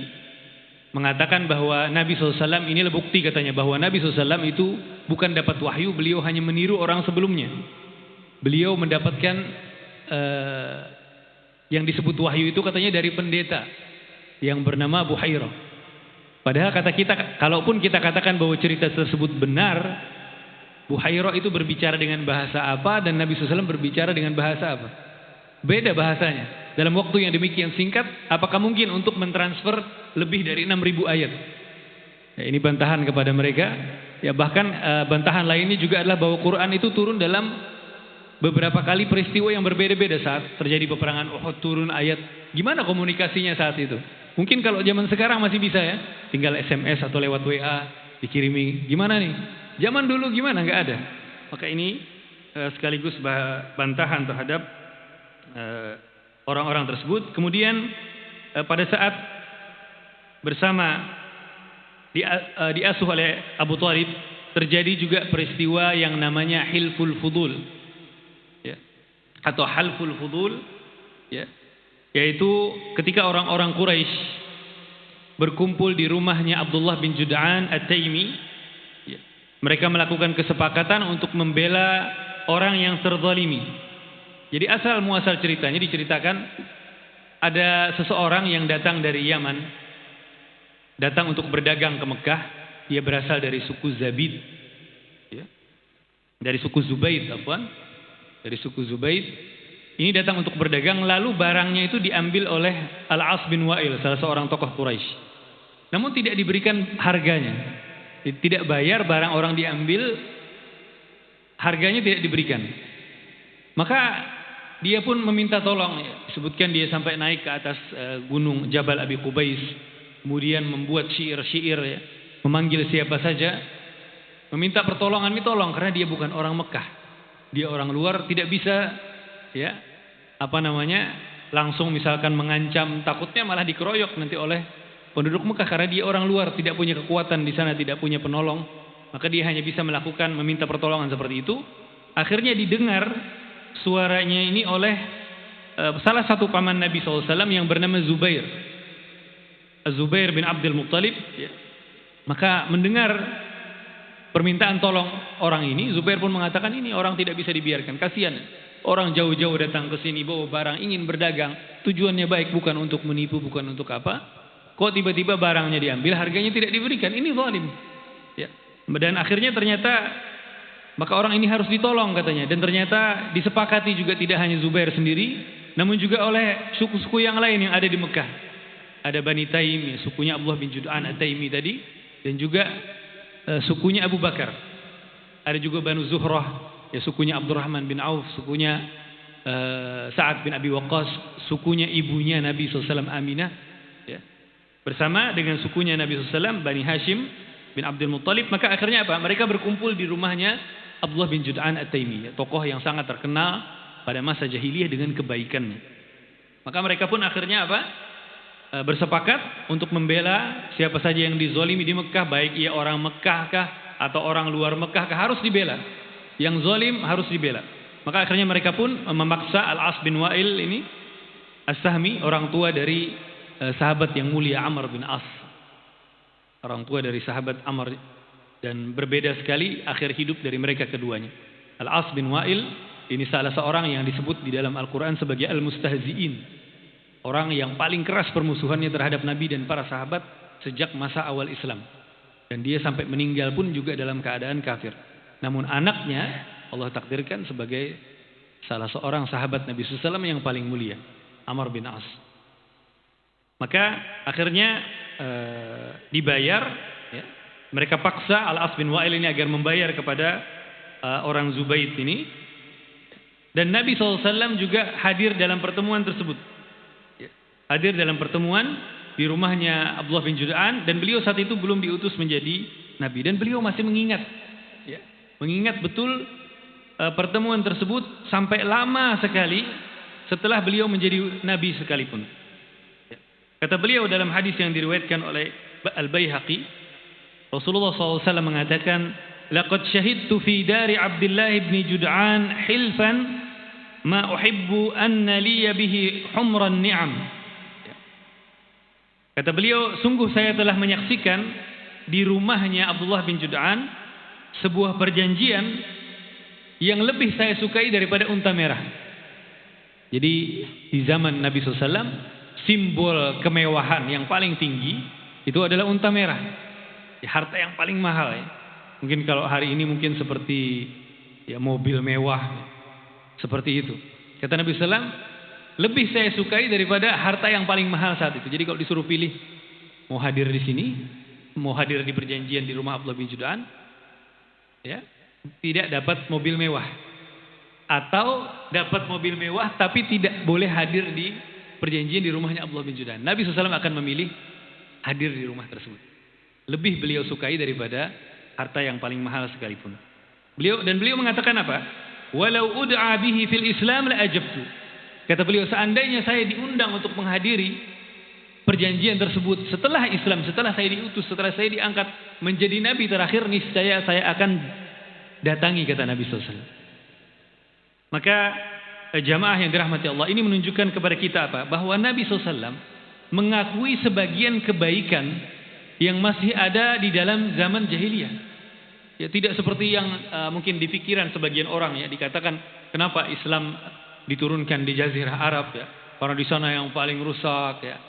mengatakan bahwa Nabi SAW, inilah bukti katanya bahwa Nabi SAW itu bukan dapat wahyu, beliau hanya meniru orang sebelumnya. Beliau mendapatkan yang disebut wahyu itu katanya dari pendeta yang bernama Buhairah. Padahal kata kita, kalaupun kita katakan bahwa cerita tersebut benar, Buhairah itu berbicara dengan bahasa apa dan Nabi SAW berbicara dengan bahasa apa? Beda bahasanya. Dalam waktu yang demikian singkat, apakah mungkin untuk mentransfer lebih dari 6.000 ayat? Ini bantahan kepada mereka. Bahkan bantahan lainnya juga adalah bahwa Quran itu turun dalam beberapa kali peristiwa yang berbeda-beda. Saat terjadi peperangan Uhud turun ayat. Gimana komunikasinya saat itu? Mungkin kalau zaman sekarang masih bisa tinggal SMS atau lewat WA dikirimi. Gimana nih? Zaman dulu gimana? Nggak ada. Maka ini sekaligus bantahan terhadap orang-orang tersebut. Kemudian pada saat bersama diasuh oleh Abu Talib, terjadi juga peristiwa yang namanya Hilful Fudul, atau Halful Fudul, yaitu ketika orang-orang Quraisy berkumpul di rumahnya Abdullah bin Jud'an At-Taimi, mereka melakukan kesepakatan untuk membela orang yang terzalimi. Jadi asal muasal ceritanya diceritakan ada seseorang yang datang dari Yaman, datang untuk berdagang ke Mekah. Dia berasal dari suku Zabid, dari suku Zubaid, dari suku Zubaid. Ini datang untuk berdagang, lalu barangnya itu diambil oleh Al-As bin Wa'il, salah seorang tokoh Quraisy. Namun tidak diberikan harganya, tidak bayar barang orang diambil, harganya tidak diberikan. Maka dia pun meminta tolong, disebutkan dia sampai naik ke atas gunung Jabal Abi Qubais, kemudian membuat syair-syair, memanggil siapa saja, meminta pertolongan, ditolong karena dia bukan orang Mekah, dia orang luar, tidak bisa langsung misalkan mengancam, takutnya malah dikeroyok nanti oleh penduduk Mekah karena dia orang luar, tidak punya kekuatan di sana, tidak punya penolong, maka dia hanya bisa melakukan meminta pertolongan seperti itu. Akhirnya didengar suaranya ini oleh salah satu paman Nabi SAW yang bernama Zubair, Zubair bin Abdul Muttalib. Maka mendengar permintaan tolong orang ini, Zubair pun mengatakan ini orang tidak bisa dibiarkan, kasihan. Orang jauh-jauh datang ke sini bawa barang, ingin berdagang, tujuannya baik, bukan untuk menipu, bukan untuk apa. Kok tiba-tiba barangnya diambil, harganya tidak diberikan, ini zalim. Dan akhirnya ternyata maka orang ini harus ditolong katanya. Dan ternyata disepakati juga tidak hanya Zubair sendiri, namun juga oleh suku-suku yang lain yang ada di Mekah. ada Bani Taim, sukunya Abdullah bin Jud'an At-Taimi tadi, dan juga sukunya Abu Bakar. Ada juga Banu Zuhrah, ya sukunya Abdurrahman bin Auf, sukunya Sa'ad bin Abi Waqqas, sukunya ibunya Nabi SAW Aminah, ya. Bersama dengan sukunya Nabi SAW Bani Hashim bin Abdul Muttalib. Maka akhirnya apa? Mereka berkumpul di rumahnya Abdullah bin Jud'an At-Taimi, ya, tokoh yang sangat terkenal pada masa jahiliyah dengan kebaikannya. Maka mereka pun akhirnya apa? Bersepakat untuk membela siapa saja yang dizolimi di Mekah, baik ia orang Mekah kah atau orang luar Mekah kah, harus dibela. Yang zalim harus dibela. Maka akhirnya mereka pun memaksa Al-As bin Wa'il ini As-Sahmi, orang tua dari sahabat yang mulia Amr bin As. Orang tua dari sahabat Amr, dan berbeda sekali akhir hidup dari mereka keduanya. Al-As bin Wa'il ini salah seorang yang disebut di dalam Al-Quran sebagai Al-Mustahzi'in. Orang yang paling keras permusuhannya terhadap Nabi dan para sahabat sejak masa awal Islam. Dan dia sampai meninggal pun juga dalam keadaan kafir. Namun anaknya Allah takdirkan sebagai salah seorang sahabat Nabi SAW yang paling mulia, Amr bin As. Maka akhirnya dibayar, ya. Mereka paksa Al-As bin Wa'il ini agar membayar kepada orang Zubaid ini. Dan Nabi SAW juga hadir dalam pertemuan tersebut. Hadir dalam pertemuan di rumahnya Abdullah bin Jud'an, dan beliau saat itu belum diutus menjadi Nabi. Dan beliau masih mengingat, ya, mengingat betul pertemuan tersebut sampai lama sekali setelah beliau menjadi Nabi sekalipun. Ya. Kata beliau dalam hadis yang diriwayatkan oleh Al-Baihaqi, Rasulullah SAW mengatakan, "Laqad syahidtu fi dari Abdullah bin Jud'an hilfan ma uhibbu anna liya bihi humran ni'am." Kata beliau, sungguh saya telah menyaksikan di rumahnya Abdullah bin Jud'an sebuah perjanjian yang lebih saya sukai daripada unta merah. Jadi di zaman Nabi SAW, simbol kemewahan yang paling tinggi itu adalah unta merah, ya, harta yang paling mahal, ya. Mungkin kalau hari ini mungkin seperti, ya, mobil mewah, seperti itu. Kata Nabi SAW, lebih saya sukai daripada harta yang paling mahal saat itu. Jadi kalau disuruh pilih, mau hadir di sini, mau hadir di perjanjian di rumah Abdullah bin Jud'an, ya, tidak dapat mobil mewah, atau dapat mobil mewah tapi tidak boleh hadir di perjanjian di rumahnya Abdullah bin Jud'an, Nabi SAW akan memilih hadir di rumah tersebut. Lebih beliau sukai daripada harta yang paling mahal sekalipun. Beliau mengatakan apa? Walau ud'a bihi fil Islam la ajabtu. Kata beliau, seandainya saya diundang untuk menghadiri perjanjian tersebut setelah Islam, setelah saya diutus, setelah saya diangkat menjadi Nabi terakhir, niscaya saya akan datangi, kata Nabi SAW. Maka jamaah yang dirahmati Allah, ini menunjukkan kepada kita apa? Bahwa Nabi SAW mengakui sebagian kebaikan yang masih ada di dalam zaman jahiliyah. Ya, tidak seperti yang mungkin dipikiran sebagian orang, ya, dikatakan kenapa Islam diturunkan di Jazirah Arab, ya, orang di sana yang paling rusak, ya.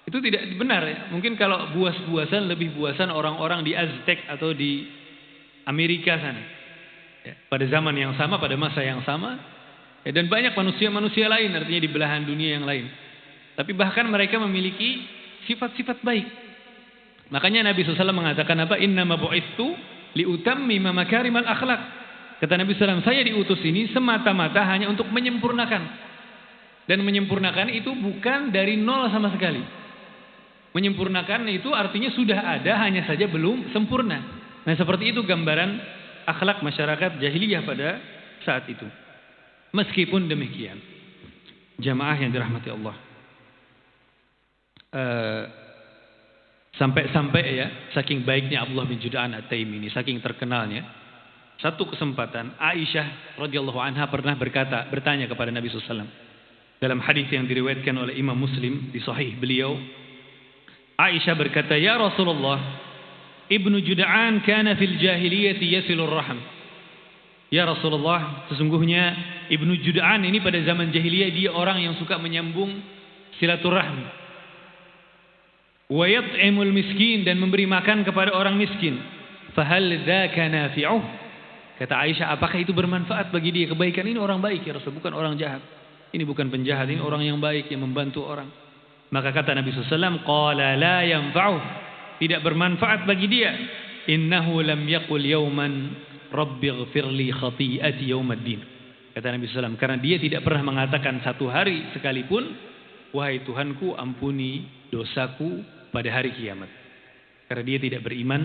Itu tidak benar, ya. Mungkin kalau buas-buasan lebih buasan orang-orang di Aztec atau di Amerika sana, ya, pada zaman yang sama, pada masa yang sama, ya, dan banyak manusia-manusia lain, artinya di belahan dunia yang lain. Tapi bahkan mereka memiliki sifat-sifat baik. Makanya Nabi SAW mengatakan apa? Innama bu'ithu liutammima makarimal akhlak. Kata Nabi SAW, saya diutus ini semata-mata hanya untuk menyempurnakan. Dan menyempurnakan itu bukan dari nol sama sekali. Menyempurnakan itu artinya sudah ada, hanya saja belum sempurna. Nah, seperti itu gambaran akhlak masyarakat jahiliyah pada saat itu. Meskipun demikian, jamaah yang dirahmati Allah, sampai-sampai, ya, saking baiknya Abdullah bin Jud'an At-Taimi ini, saking terkenalnya, satu kesempatan Aisyah radhiyallahu anha pernah bertanya kepada Nabi SAW dalam hadis yang diriwayatkan oleh Imam Muslim di sahih beliau. Aisyah berkata, "Ya Rasulullah, Ibnu Jud'an kana fil jahiliyati yasilur rahim." Ya Rasulullah, sesungguhnya Ibnu Jud'an ini pada zaman jahiliyah dia orang yang suka menyambung silaturahmi. Wa yat'imul miskin, dan memberi makan kepada orang miskin. Fahal dzaka nafi'uh? Kata Aisyah, apakah itu bermanfaat bagi dia? Kebaikan ini orang baik, ya Rasul, bukan orang jahat. Ini bukan penjahat, ini orang yang baik yang membantu orang. Maka kata Nabi SAW, qala la yanfa'uh, tidak bermanfaat bagi dia. Innahu lam yaqul yawman rabbighfirli khati'ati yawmaddin. Kata Nabi SAW, karena dia tidak pernah mengatakan satu hari sekalipun, wahai Tuhanku ampuni dosaku pada hari kiamat. Karena dia tidak beriman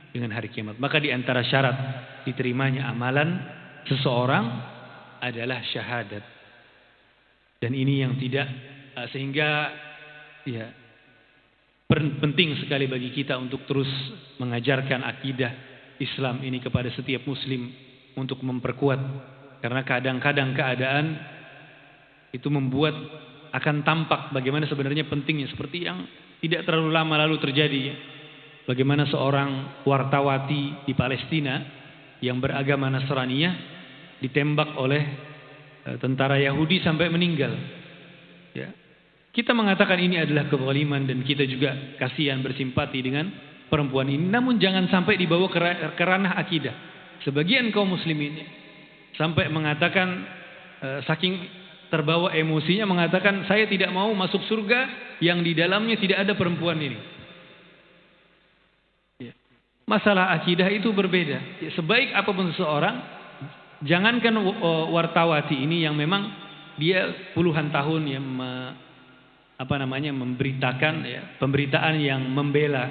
dengan hari kiamat. Maka di antara syarat diterimanya amalan seseorang adalah syahadat. Dan ini yang tidak, sehingga ya penting sekali bagi kita untuk terus mengajarkan akidah Islam ini kepada setiap muslim untuk memperkuat. Karena kadang-kadang keadaan itu membuat akan tampak bagaimana sebenarnya pentingnya, seperti yang tidak terlalu lama lalu terjadi. Bagaimana seorang wartawati di Palestina yang beragama Nasraniyah ditembak oleh tentara Yahudi sampai meninggal. Ya. Kita mengatakan ini adalah kezaliman dan kita juga kasihan bersimpati dengan perempuan ini. Namun jangan sampai dibawa ke ranah akidah. Sebagian kaum muslimin sampai mengatakan saking terbawa emosinya mengatakan saya tidak mau masuk surga yang di dalamnya tidak ada perempuan ini. Masalah akidah itu berbeda. Ya, sebaik apapun seseorang, jangankan wartawati ini yang memang dia puluhan tahun yang memberitakan ya, pemberitaan yang membela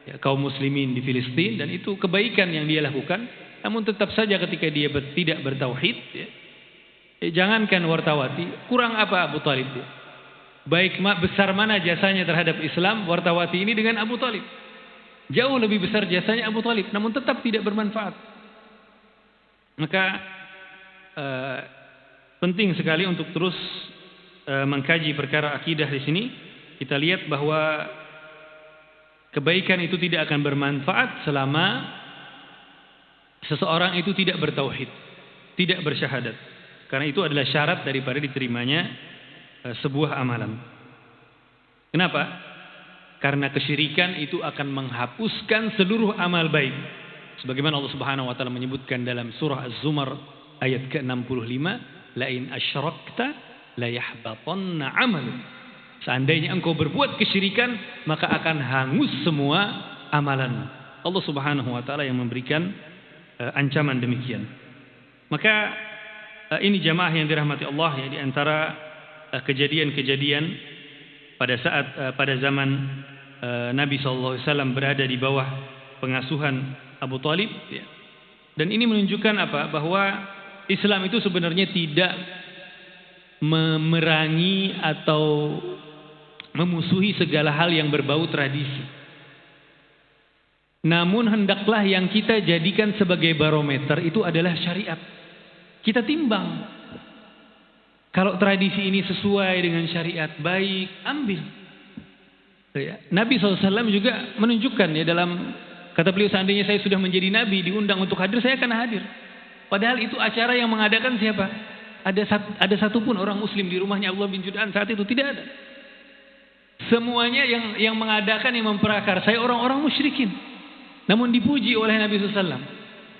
ya, kaum muslimin di Filistin, dan itu kebaikan yang dia lakukan. Namun tetap saja ketika dia tidak bertauhid, ya, jangankan wartawati, kurang apa Abu Talib ya. Baik besar mana jasanya terhadap Islam wartawati ini dengan Abu Talib. Jauh lebih besar jasanya Abu Talib, namun tetap tidak bermanfaat. Maka penting sekali untuk terus mengkaji perkara akidah di sini. Kita lihat bahwa kebaikan itu tidak akan bermanfaat selama seseorang itu tidak bertauhid, tidak bersyahadat. Karena itu adalah syarat daripada diterimanya sebuah amalan. Kenapa? Karena kesyirikan itu akan menghapuskan seluruh amal baik. Sebagaimana Allah Subhanahu wa taala menyebutkan dalam surah Az-Zumar ayat ke-65, la in asyrakta la yahbatanna 'amaluk. Seandainya engkau berbuat kesyirikan, maka akan hangus semua amalan. Allah Subhanahu wa taala yang memberikan ancaman demikian. Maka ini jamaah yang dirahmati Allah, ya, di antara kejadian-kejadian pada zaman Nabi SAW berada di bawah pengasuhan Abu Talib, ya. Dan ini menunjukkan apa? Bahwa Islam itu sebenarnya tidak memerangi atau memusuhi segala hal yang berbau tradisi. Namun hendaklah yang kita jadikan sebagai barometer itu adalah syariat. Kita timbang. Kalau tradisi ini sesuai dengan syariat, baik, ambil. Ya. Nabi SAW juga menunjukkan ya, dalam kata beliau, seandainya saya sudah menjadi Nabi, diundang untuk hadir, saya akan hadir. Padahal itu acara yang mengadakan siapa? Ada satu pun orang muslim di rumahnya Abdullah bin Jud'an saat itu? Tidak ada. Semuanya yang mengadakan, yang memprakarsai orang-orang musyrikin. Namun dipuji oleh Nabi SAW.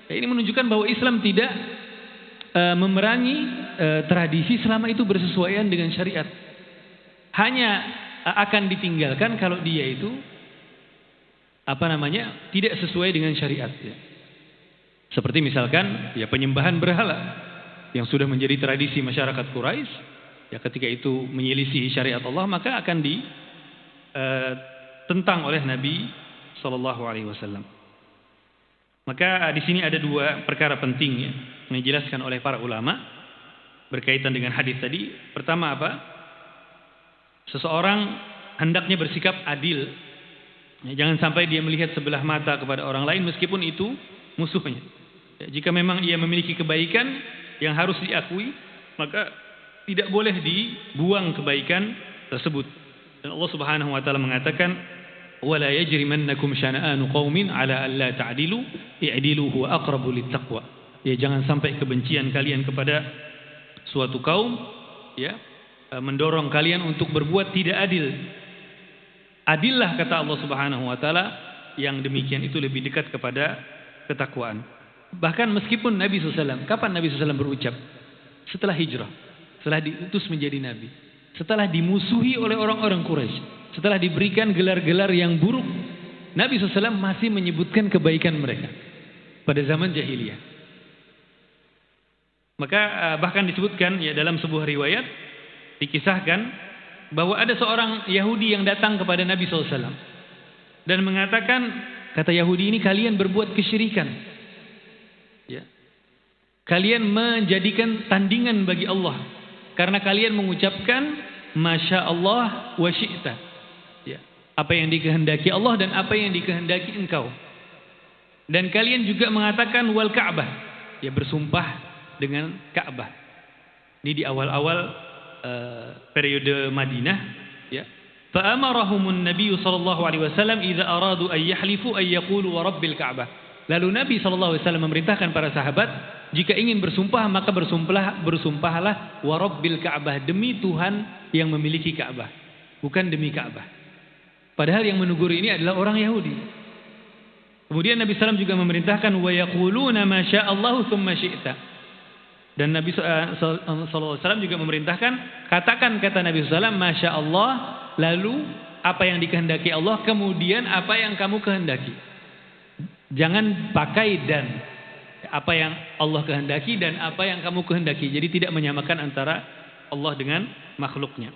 Ya, ini menunjukkan bahwa Islam tidak memerangi tradisi selama itu bersesuaian dengan syariat. Hanya akan ditinggalkan kalau dia itu tidak sesuai dengan syariat, ya. Seperti misalkan ya penyembahan berhala yang sudah menjadi tradisi masyarakat Quraisy, ya, ketika itu menyelisihi syariat Allah, maka akan ditentang oleh Nabi sallallahu alaihi wasallam. Maka di sini ada dua perkara penting, ya, yang dijelaskan oleh para ulama berkaitan dengan hadis tadi. Pertama apa? Seseorang hendaknya bersikap adil. Ya, jangan sampai dia melihat sebelah mata kepada orang lain meskipun itu musuhnya. Ya, jika memang ia memiliki kebaikan yang harus diakui, maka tidak boleh dibuang kebaikan tersebut. Dan Allah Subhanahu wa taala mengatakan, "Wala yajrimannakum syana'anu qaumin 'ala alla ta'dilu, i'dilu huwa aqrabu littaqwa." Ya, jangan sampai kebencian kalian kepada suatu kaum, ya, mendorong kalian untuk berbuat tidak adil. Adillah, kata Allah Subhanahu wa taala, yang demikian itu lebih dekat kepada ketakwaan. Bahkan meskipun Nabi SAW, kapan Nabi SAW berucap? Setelah hijrah, setelah diutus menjadi Nabi. setelah dimusuhi oleh orang-orang Quraisy, setelah diberikan gelar-gelar yang buruk, Nabi SAW masih menyebutkan kebaikan mereka pada zaman jahiliyah. Maka bahkan disebutkan ya dalam sebuah riwayat dikisahkan bahwa ada seorang Yahudi yang datang kepada Nabi SAW dan mengatakan, kata Yahudi ini, kalian berbuat kesyirikan. Ya. Kalian menjadikan tandingan bagi Allah karena kalian mengucapkan Masya Allah wa syi'ta. Ya. Apa yang dikehendaki Allah dan apa yang dikehendaki engkau. Dan kalian juga mengatakan wal Ka'bah. Ya, bersumpah dengan Ka'bah. Ini di awal-awal periode Madinah. Ya. Fa'amarahumun Nabi sallallahu alaihi wasallam idza aradu an yahlifu ay yaqulu wa rabbil Ka'bah. Lalu Nabi sallallahu alaihi wasallam memerintahkan para sahabat, jika ingin bersumpah maka bersumpahlah wa rabbil Ka'bah, demi Tuhan yang memiliki Ka'bah, bukan demi Ka'bah. Padahal yang menegur ini adalah orang Yahudi. Kemudian Nabi SAW juga memerintahkan wa yaquluna ma sya'allahu tsumma syi'ta. Dan Nabi SAW juga memerintahkan, katakan, kata Nabi SAW, Masya Allah, lalu apa yang dikehendaki Allah, kemudian apa yang kamu kehendaki. Jangan pakai dan. Apa yang Allah kehendaki dan apa yang kamu kehendaki. Jadi tidak menyamakan antara Allah dengan makhluknya.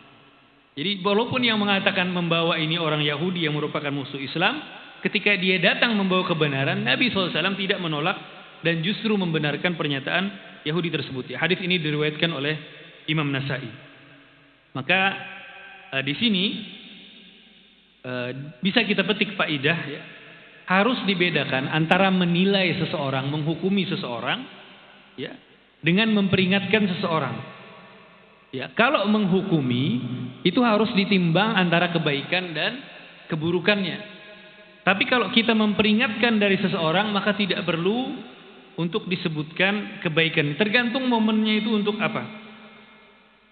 Jadi walaupun yang mengatakan membawa ini orang Yahudi yang merupakan musuh Islam, ketika dia datang membawa kebenaran, Nabi SAW tidak menolak dan justru membenarkan pernyataan Yahudi tersebut. Ya, hadis ini diriwayatkan oleh Imam Nasai. Maka di sini bisa kita petik faidah, ya, harus dibedakan antara menilai seseorang, menghukumi seseorang, ya, dengan memperingatkan seseorang. Ya, kalau menghukumi itu harus ditimbang antara kebaikan dan keburukannya. Tapi kalau kita memperingatkan dari seseorang, maka tidak perlu untuk disebutkan kebaikan. Tergantung momennya itu untuk apa.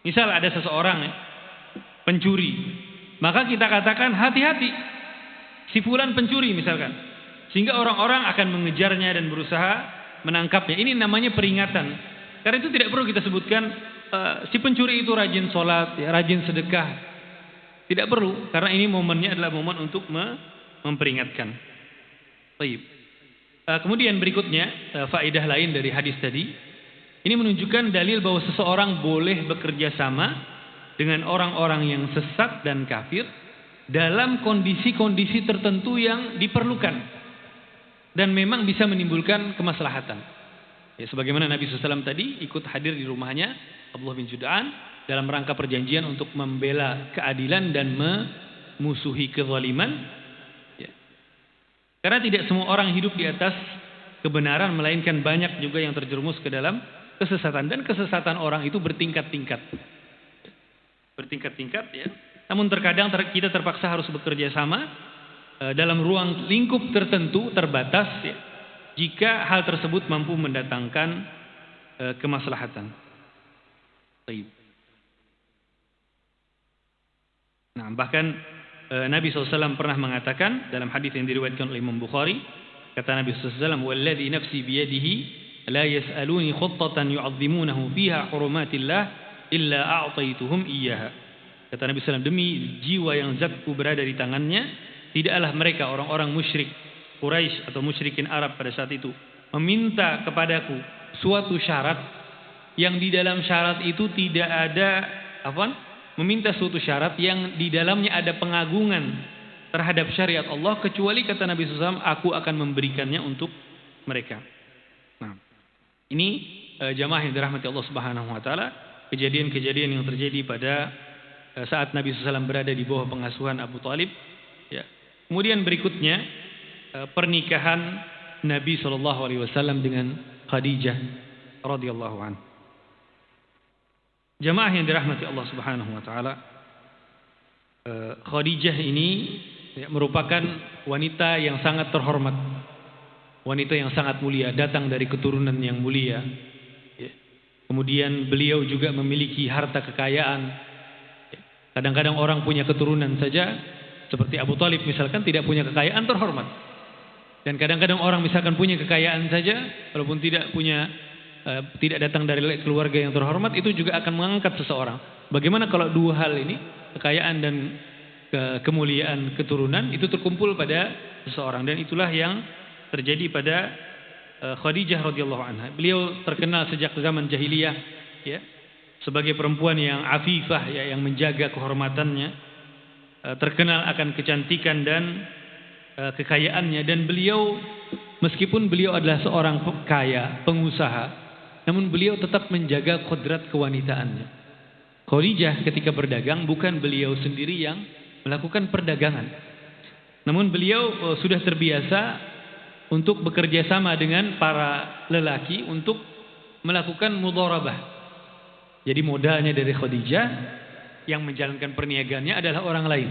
Misal ada seseorang, ya, pencuri, maka kita katakan hati-hati, si fulan pencuri misalkan, sehingga orang-orang akan mengejarnya dan berusaha menangkapnya. Ini namanya peringatan. Karena itu tidak perlu kita sebutkan si pencuri itu rajin sholat, ya, rajin sedekah. Tidak perlu, karena ini momennya adalah momen untuk memperingatkan. Baik. Kemudian berikutnya faedah lain dari hadis tadi, ini menunjukkan dalil bahwa seseorang boleh bekerja sama dengan orang-orang yang sesat dan kafir dalam kondisi-kondisi tertentu yang diperlukan dan memang bisa menimbulkan kemaslahatan. Ya, sebagaimana Nabi SAW tadi ikut hadir di rumahnya Abdullah bin Jud'an dalam rangka perjanjian untuk membela keadilan dan memusuhi kezaliman. Ya. Karena tidak semua orang hidup di atas kebenaran, melainkan banyak juga yang terjerumus ke dalam kesesatan, dan kesesatan orang itu bertingkat-tingkat. Bertingkat-tingkat, ya. Namun terkadang kita terpaksa harus bekerja sama dalam ruang lingkup tertentu terbatas, ya, jika hal tersebut mampu mendatangkan kemaslahatan. Baik. Nah, bahkan Nabi SAW pernah mengatakan dalam hadis yang diriwayatkan oleh Imam Bukhari, kata Nabi SAW, "Walladzi nafsi biyadihi la yas'aluni khuttatan yu'azzimunahu fiha hurumatillah illa a'taituhum iyyaha." Kata Nabi SAW, demi jiwa yang zatku berada di tangannya, tidaklah mereka orang-orang musyrik Quraisy atau musyrikin Arab pada saat itu meminta kepadaku suatu syarat yang di dalam syarat itu tidak ada meminta suatu syarat yang di dalamnya ada pengagungan terhadap syariat Allah, kecuali kata Nabi SAW, aku akan memberikannya untuk mereka. Nah, ini jamaah yang dirahmati Allah Subhanahu wa taala, kejadian-kejadian yang terjadi pada saat Nabi SAW berada di bawah pengasuhan Abu Thalib, ya. Kemudian berikutnya pernikahan Nabi SAW dengan Khadijah radhiyallahu anha. Jamaah yang dirahmati Allah Subhanahu wa taala, Khadijah ini, ya, merupakan wanita yang sangat terhormat, wanita yang sangat mulia, datang dari keturunan yang mulia, ya. Kemudian beliau juga memiliki harta kekayaan, ya. Kadang-kadang orang punya keturunan saja, seperti Abu Thalib misalkan, tidak punya kekayaan, terhormat. Dan kadang-kadang orang misalkan punya kekayaan saja, walaupun tidak datang dari keluarga yang terhormat, itu juga akan mengangkat seseorang. Bagaimana kalau dua hal ini, kekayaan dan kemuliaan keturunan itu terkumpul pada seseorang, dan itulah yang terjadi pada Khadijah radhiyallahu anha. Beliau terkenal sejak zaman jahiliyah ya, sebagai perempuan yang afifah ya, yang menjaga kehormatannya, terkenal akan kecantikan dan kekayaannya, dan beliau meskipun beliau adalah seorang kaya, pengusaha, namun beliau tetap menjaga kodrat kewanitaannya. Khadijah ketika berdagang bukan beliau sendiri yang melakukan perdagangan, namun beliau sudah terbiasa untuk bekerja sama dengan para lelaki untuk melakukan mudharabah. Jadi modalnya dari Khadijah, yang menjalankan perniagaannya adalah orang lain.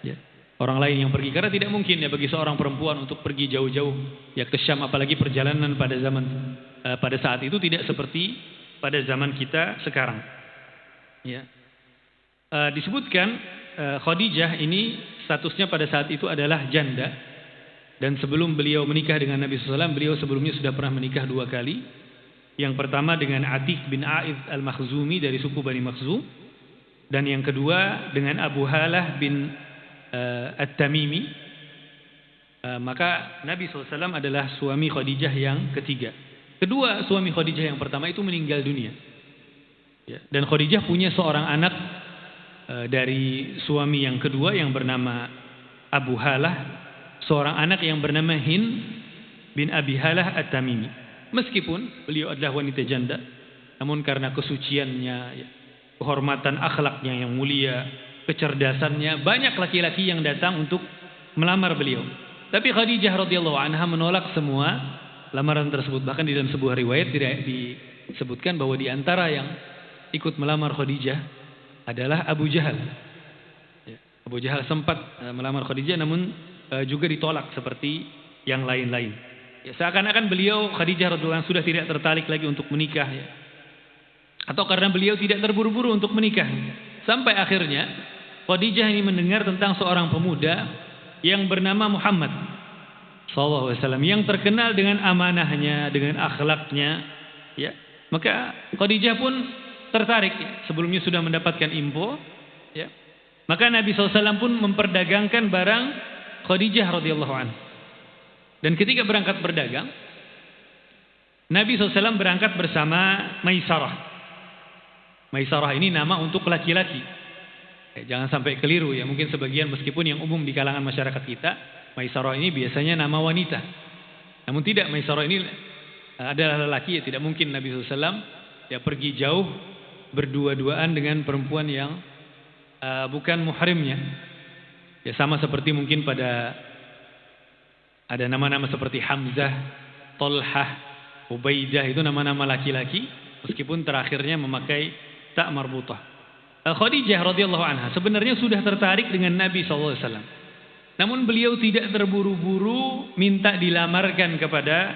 Ya. Orang lain yang pergi, karena tidak mungkin ya bagi seorang perempuan untuk pergi jauh-jauh ya ke Syam, apalagi perjalanan pada saat itu tidak seperti pada zaman kita sekarang. Ya. Disebutkan Khadijah ini statusnya pada saat itu adalah janda. Dan sebelum beliau menikah dengan Nabi SAW, beliau sebelumnya sudah pernah menikah 2 kali. Yang pertama dengan Atiq bin A'id al-Makhzumi dari suku Bani Makhzum. Dan yang kedua dengan Abu Halah bin At-Tamimi. Maka Nabi SAW adalah suami Khadijah yang ketiga. Kedua suami Khadijah yang pertama itu meninggal dunia. Dan Khadijah punya seorang anak dari suami yang kedua yang bernama Abu Halah, seorang anak yang bernama Hind bin Abi Halah At-Tamimi. Meskipun beliau adalah wanita janda, namun karena kesuciannya, kehormatan akhlaknya yang mulia, kecerdasannya, banyak laki-laki yang datang untuk melamar beliau. Tapi Khadijah radhiyallahu anha menolak semua lamaran tersebut. Bahkan di dalam sebuah riwayat disebutkan bahwa di antara yang ikut melamar Khadijah adalah Abu Jahal. Abu Jahal sempat melamar Khadijah, namun juga ditolak seperti yang lain-lain. Ya, seakan-akan beliau Khadijah radhiyallahu anha sudah tidak tertarik lagi untuk menikah ya. Atau karena beliau tidak terburu-buru untuk menikah. Sampai akhirnya Khadijah ini mendengar tentang seorang pemuda yang bernama Muhammad sallallahu alaihi wasallam, yang terkenal dengan amanahnya, dengan akhlaknya ya. Maka Khadijah pun tertarik ya. Sebelumnya sudah mendapatkan info ya. Maka Nabi SAW pun memperdagangkan barang Khadijah radhiyallahu anha. Dan ketika berangkat berdagang, Nabi SAW berangkat bersama Maisarah. Maisarah ini nama untuk laki-laki. Jangan sampai keliru ya. Mungkin sebagian, meskipun yang umum di kalangan masyarakat kita, Maisarah ini biasanya nama wanita. Namun tidak, Maisarah ini adalah lelaki ya. Tidak mungkin Nabi SAW ya pergi jauh berdua-duaan dengan perempuan yang bukan muhrimnya. Ya sama seperti mungkin pada ada nama-nama seperti Hamzah, Talhah, Ubaidah, itu nama-nama laki-laki meskipun terakhirnya memakai ta marbutah. Khadijah radhiyallahu anha sebenarnya sudah tertarik dengan Nabi SAW. Namun beliau tidak terburu-buru minta dilamarkan kepada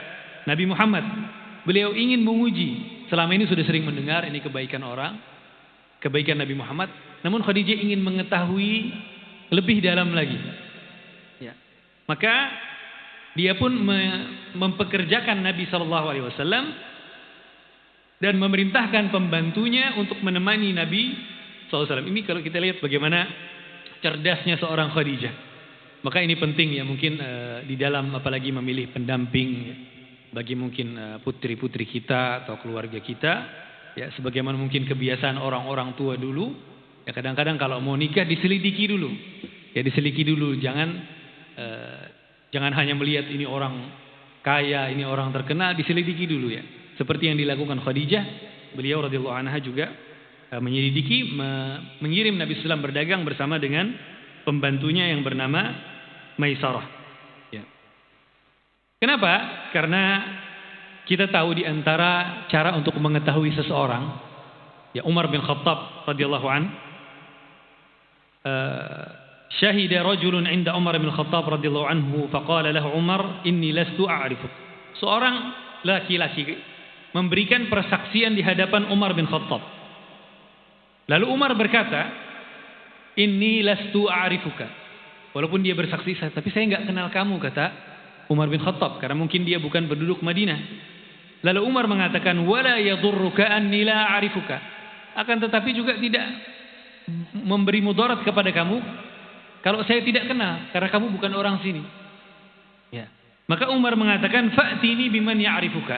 Nabi Muhammad. Beliau ingin menguji. Selama ini sudah sering mendengar ini kebaikan orang, kebaikan Nabi Muhammad. Namun Khadijah ingin mengetahui lebih dalam lagi. Ya. Maka dia pun mempekerjakan Nabi SAW dan memerintahkan pembantunya untuk menemani Nabi SAW. Ini kalau kita lihat bagaimana cerdasnya seorang Khadijah. Maka ini penting ya mungkin di dalam apalagi memilih pendamping ya, bagi mungkin putri-putri kita atau keluarga kita. Ya sebagaimana mungkin kebiasaan orang-orang tua dulu. Ya kadang-kadang kalau mau nikah diselidiki dulu. Ya diselidiki dulu, jangan hanya melihat ini orang kaya, ini orang terkenal, diselidiki dulu ya. Seperti yang dilakukan Khadijah, beliau radhiyallahu anha juga menyelidiki, mengirim Nabi SAW berdagang bersama dengan pembantunya yang bernama Maisarah. Ya. Kenapa? Karena kita tahu di antara cara untuk mengetahui seseorang, ya Umar bin Khattab radhiyallahu anhu syahida rajulun 'inda Umar bin Khattab radhiyallahu anhu faqala lahu Umar inni lastu a'rifuk. Seorang laki-laki memberikan persaksian di hadapan Umar bin Khattab. Lalu Umar berkata, inni lastu a'rifuka. Walaupun dia bersaksi, tapi saya enggak kenal kamu, kata Umar bin Khattab, karena mungkin dia bukan penduduk Madinah. Lalu Umar mengatakan, wala yadurruka anni la a'rifuka. akan tetapi juga tidak memberi mudarat kepada kamu kalau saya tidak kenal, karena kamu bukan orang sini. Ya. Maka Umar mengatakan, fa'tini biman ya'rifuka.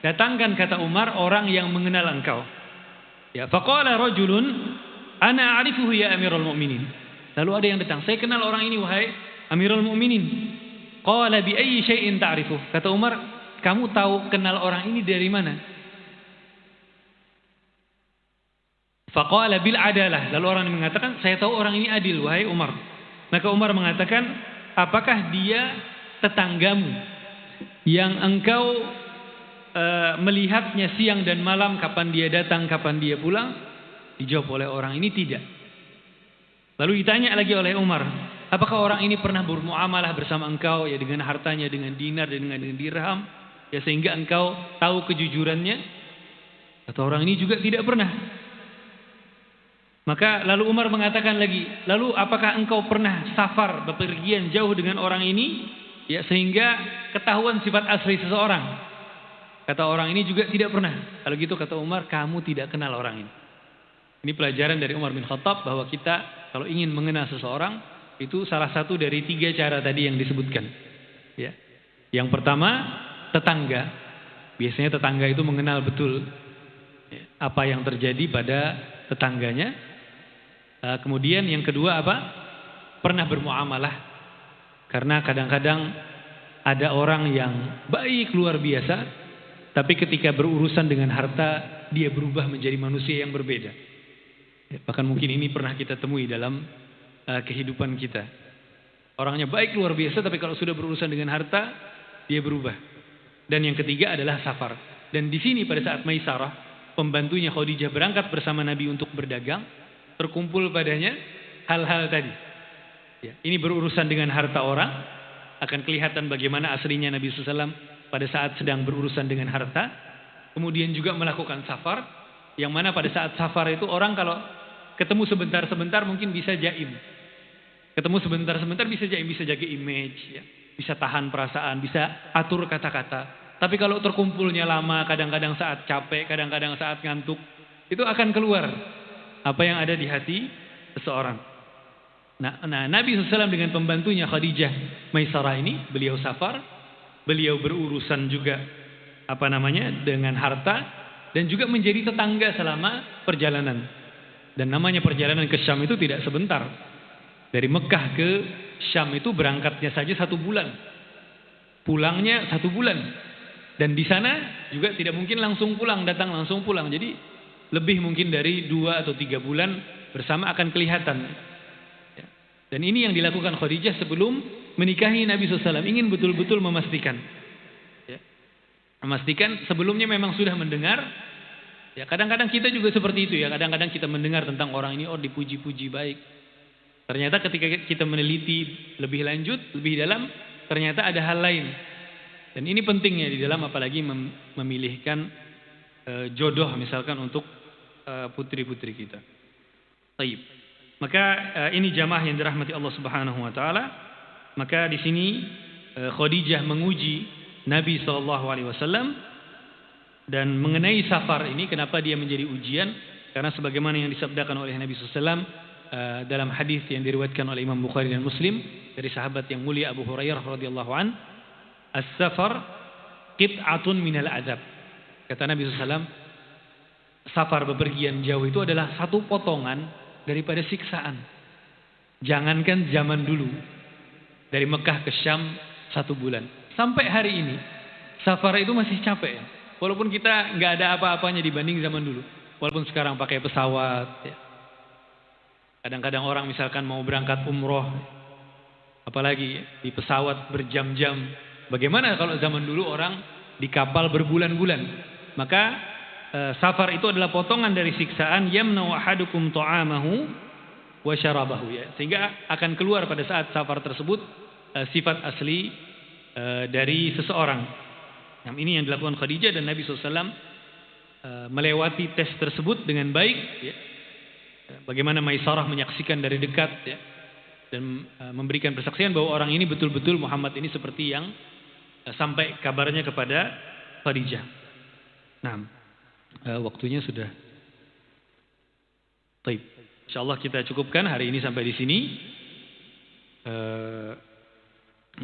Datangkan, kata Umar, orang yang mengenal engkau. Ya, faqala rajulun ana a'rifuhu ya Amirul Mu'minin. Lalu ada yang datang, saya kenal orang ini wahai Amirul Mu'minin. Qala bi ayyi syai'in ta'rifuh. Kata Umar, kamu tahu kenal orang ini dari mana? Faqala bil adalah. Lalu orang ini mengatakan, saya tahu orang ini adil wahai Umar. Maka Umar mengatakan, apakah dia tetanggamu yang engkau melihatnya siang dan malam, kapan dia datang, kapan dia pulang? Dijawab oleh orang ini tidak. Lalu ditanya lagi oleh Umar, apakah orang ini pernah bermuamalah bersama engkau ya dengan hartanya, dengan dinar dan dengan dirham, ya sehingga engkau tahu kejujurannya? Kata orang ini juga tidak pernah. Maka lalu Umar mengatakan lagi, lalu apakah engkau pernah safar, bepergian jauh dengan orang ini, ya sehingga ketahuan sifat asli seseorang? Kata orang ini juga tidak pernah. Kalau gitu kata Umar, kamu tidak kenal orang ini. Ini pelajaran dari Umar bin Khattab bahwa kita kalau ingin mengenal seseorang, itu salah satu dari 3 cara tadi yang disebutkan. Ya. Yang pertama, tetangga. Biasanya tetangga itu mengenal betul apa yang terjadi pada tetangganya. Kemudian yang kedua apa? Pernah bermuamalah. Karena kadang-kadang ada orang yang baik luar biasa, tapi ketika berurusan dengan harta, dia berubah menjadi manusia yang berbeda. Bahkan mungkin ini pernah kita temui dalam kehidupan kita. Orangnya baik luar biasa, tapi kalau sudah berurusan dengan harta, dia berubah. Dan yang ketiga adalah safar. Dan di sini pada saat Maisarah, pembantunya Khadijah berangkat bersama Nabi untuk berdagang, terkumpul padanya hal-hal tadi. Ya, ini berurusan dengan harta orang, akan kelihatan bagaimana aslinya Nabi SAW pada saat sedang berurusan dengan harta. Kemudian juga melakukan safar, yang mana pada saat safar itu orang kalau ketemu sebentar-sebentar mungkin bisa jaim. Ketemu sebentar-sebentar bisa jaim, bisa jaga image, ya. Bisa tahan perasaan, bisa atur kata-kata. Tapi kalau terkumpulnya lama, kadang-kadang saat capek, kadang-kadang saat ngantuk, itu akan keluar apa yang ada di hati seseorang. Nah, Nabi SAW dengan pembantunya Khadijah Maisarah ini, beliau safar, beliau berurusan juga dengan harta, dan juga menjadi tetangga selama perjalanan. Dan namanya perjalanan ke Syam itu tidak sebentar. Dari Mekah ke Syam itu berangkatnya saja 1 bulan, pulangnya 1 bulan. Dan di sana juga tidak mungkin langsung pulang, datang langsung pulang. Jadi lebih mungkin dari 2 atau 3 bulan bersama akan kelihatan. Dan ini yang dilakukan Khadijah sebelum menikahi Nabi SAW. Ingin betul-betul memastikan. Memastikan sebelumnya memang sudah mendengar. Ya, kadang-kadang kita juga seperti itu ya. Kadang-kadang kita mendengar tentang orang ini, oh dipuji-puji baik. Ternyata ketika kita meneliti lebih lanjut, lebih dalam, ternyata ada hal lain. Dan ini pentingnya di dalam apalagi memilihkan jodoh misalkan untuk putri-putri kita. Baik. Maka ini jamaah yang dirahmati Allah Subhanahu wa taala. Maka di sini Khadijah menguji Nabi SAW. Dan mengenai safar ini, kenapa dia menjadi ujian? Karena sebagaimana yang disabdakan oleh Nabi SAW dalam hadis yang diriwayatkan oleh Imam Bukhari dan Muslim dari sahabat yang mulia Abu Hurairah radhiyallahu an, as-safar qit'atun minal adab. Kata Nabi SAW, safar bepergian jauh itu adalah satu potongan daripada siksaan. Jangankan zaman dulu, dari Mekah ke Syam 1 bulan. Sampai hari ini, safar itu masih capek. Walaupun kita nggak ada apa-apanya dibanding zaman dulu. Walaupun sekarang pakai pesawat. Ya. Kadang-kadang orang misalkan mau berangkat umroh, apalagi di pesawat berjam-jam. Bagaimana kalau zaman dulu orang di kapal berbulan-bulan? Maka safar itu adalah potongan dari siksaan, yamna'u ahadukum ta'amahu wa syarabahu, ya. Sehingga akan keluar pada saat safar tersebut sifat asli dari seseorang. Nah, ini yang dilakukan Khadijah, dan Nabi SAW melewati tes tersebut dengan baik, ya. Bagaimana Maisarah menyaksikan dari dekat, ya, dan memberikan persaksian bahwa orang ini betul-betul Muhammad ini seperti yang sampai kabarnya kepada Khadijah. Nah, waktunya sudah Baik. Insyaallah kita cukupkan hari ini sampai di sini.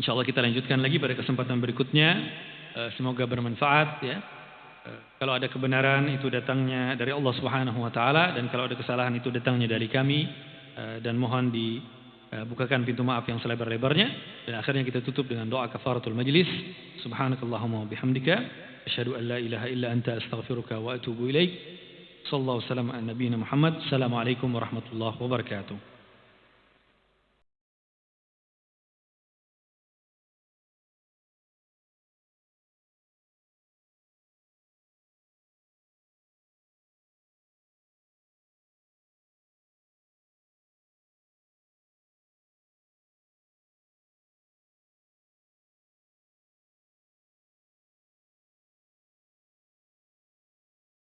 Insyaallah kita lanjutkan lagi pada kesempatan berikutnya. Semoga bermanfaat ya. Kalau ada kebenaran itu datangnya dari Allah Subhanahu wa taala, dan kalau ada kesalahan itu datangnya dari kami, dan mohon dibukakan pintu maaf yang selebar-lebarnya. Dan akhirnya kita tutup dengan doa kafaratul majlis. Subhanakallahumma wa bihamdika asyhadu an la ilaha illa anta astaghfiruka wa atubu ilaik. Sallallahu alaihi wasallam ala nabiyina Muhammad. Assalamualaikum warahmatullahi wabarakatuh.